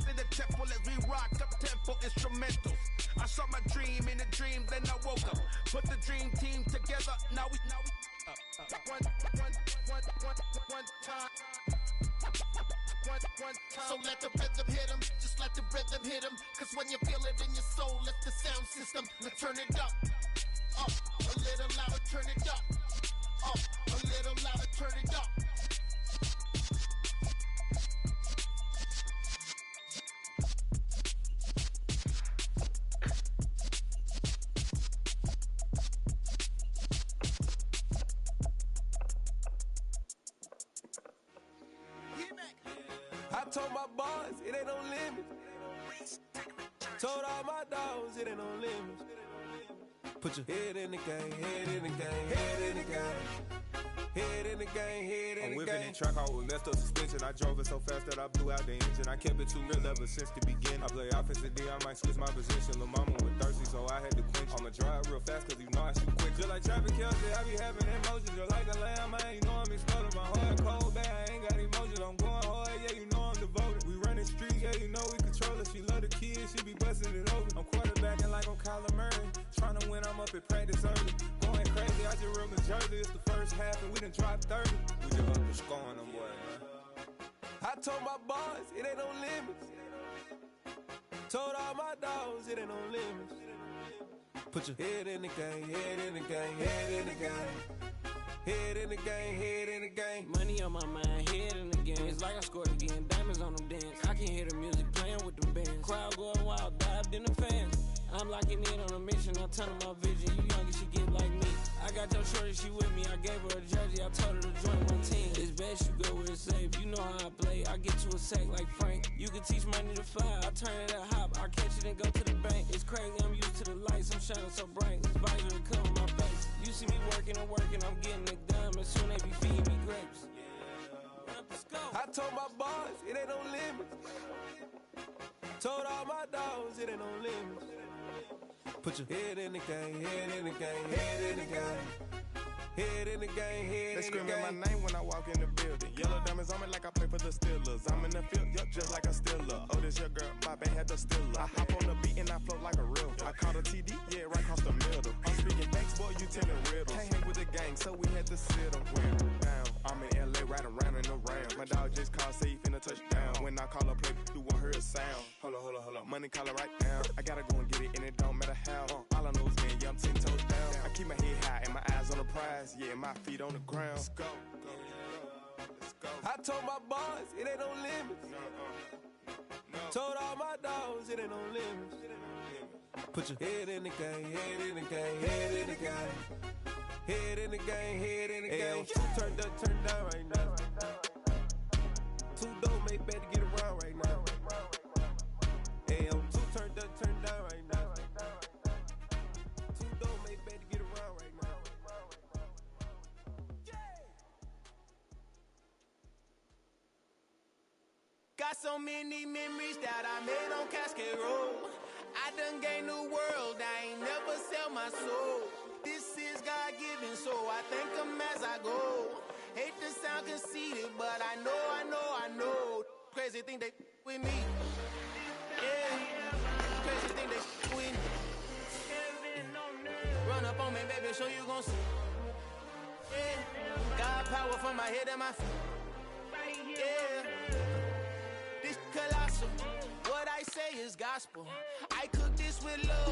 in the temple as we rock up tempo instrumentals. I saw my dream in a dream, then I woke up. Put the dream team together, now we one time.
So let the rhythm hit him, just let the rhythm hit him. Cause when you feel it in your soul, let the sound system, now turn it up, a little louder, turn it up, a little louder, turn it up.
I told my boys, it ain't no limits. Told all my dogs, it ain't no limits. Put your head in the game, head in the game, head in the game. Head in the game, head in the game. I'm whipping the track out with messed up suspension. I drove it so fast that I blew out the engine. I kept it too real ever since the beginning. I play offensive D, I might switch my position. Lil' mama was thirsty, so I had to quench. I'ma drive real fast, cause you know I shoot quick. Just like traffic Kelsey, I be having emotions. Just like a lamb, man, you know I'm exploding. My heart cold, bad, I ain't got emotions. I'm going hard, yeah, you know I'm devoted. We running streets, yeah, you know we control it. She love the kids, she be busting it over. I'm quarterbacking like I'm Kyler Murray. Trying to win, I'm up at practice early. Going crazy, I just real Jersey. It's the first half and we done dropped 30. We just up to scoring them, boy, man. I told my boys, it ain't no limits. Told all my dogs, it ain't no limits. Put your head in the game, head in the game, head in the game. Head in the game, head in the game.
Money on my mind, head in the game. It's like I scored again, diamonds on them dance. I can hear the music playing with them bands. Crowd going wild, dived in the fans. I'm locking in on a mission, I'm turning my vision. You young, she get like me. I got your shorty, she with me. I gave her a jersey, I told her to join my team. It's best you go where it's safe. You know how I play, I get you a sack like Frank. You can teach money to fly, I turn it at hop. I catch it and go to the bank. It's crazy, I'm used to the lights, I'm shining so bright. This visor will cover my face. You see me working and working, I'm getting it done. But soon they be feeding me grapes.
I told my boys, it ain't no limits. Told all my dogs, it ain't no limits. Put your head in the game, head in the game, head in the game. Head in the game, head in the game. They screaming my name when I walk in the building. Yellow diamonds on me like I play for the Steelers. I'm in the field, yup, just like a Steeler. Oh, this your girl, my band had the Steeler. I hop on the beat and I float like a real. I caught a TD, yeah, right across the middle. I'm speaking thanks, boy, you telling riddles. Can't hang with the gang, so we had to sit them down. I'm in LA, riding around in the round. My dog just called, say he finna touch down. When I call her play, you won't hear a sound. Hold up, money call her right now. I gotta go and get it, and it don't matter how. All I know is, man, yeah, I'm 10 toes down. I keep my head high and my eyes on the prize. Yeah, my feet on the ground. Let's go. I told my boys, it ain't no limits. Told all my dogs, it ain't no limits. Put your head in the game, head in the game, head in the game. Head in the game, head in the game. Turn down right now. Two dope make better get around right now. Hey, I'm two turned down right now. Two dope make better get around right now.
Got so many memories that I made on Cascade Road. I done gained the world, I ain't never sell my soul. This is God-given, so I thank him as I go. Hate to sound conceited. crazy think they with me. Yeah, crazy think they with me. Run up on me, baby, so you gon' see. Yeah, got power from my head and my feet. Yeah, this colossal. What I say is gospel. I cook this with love.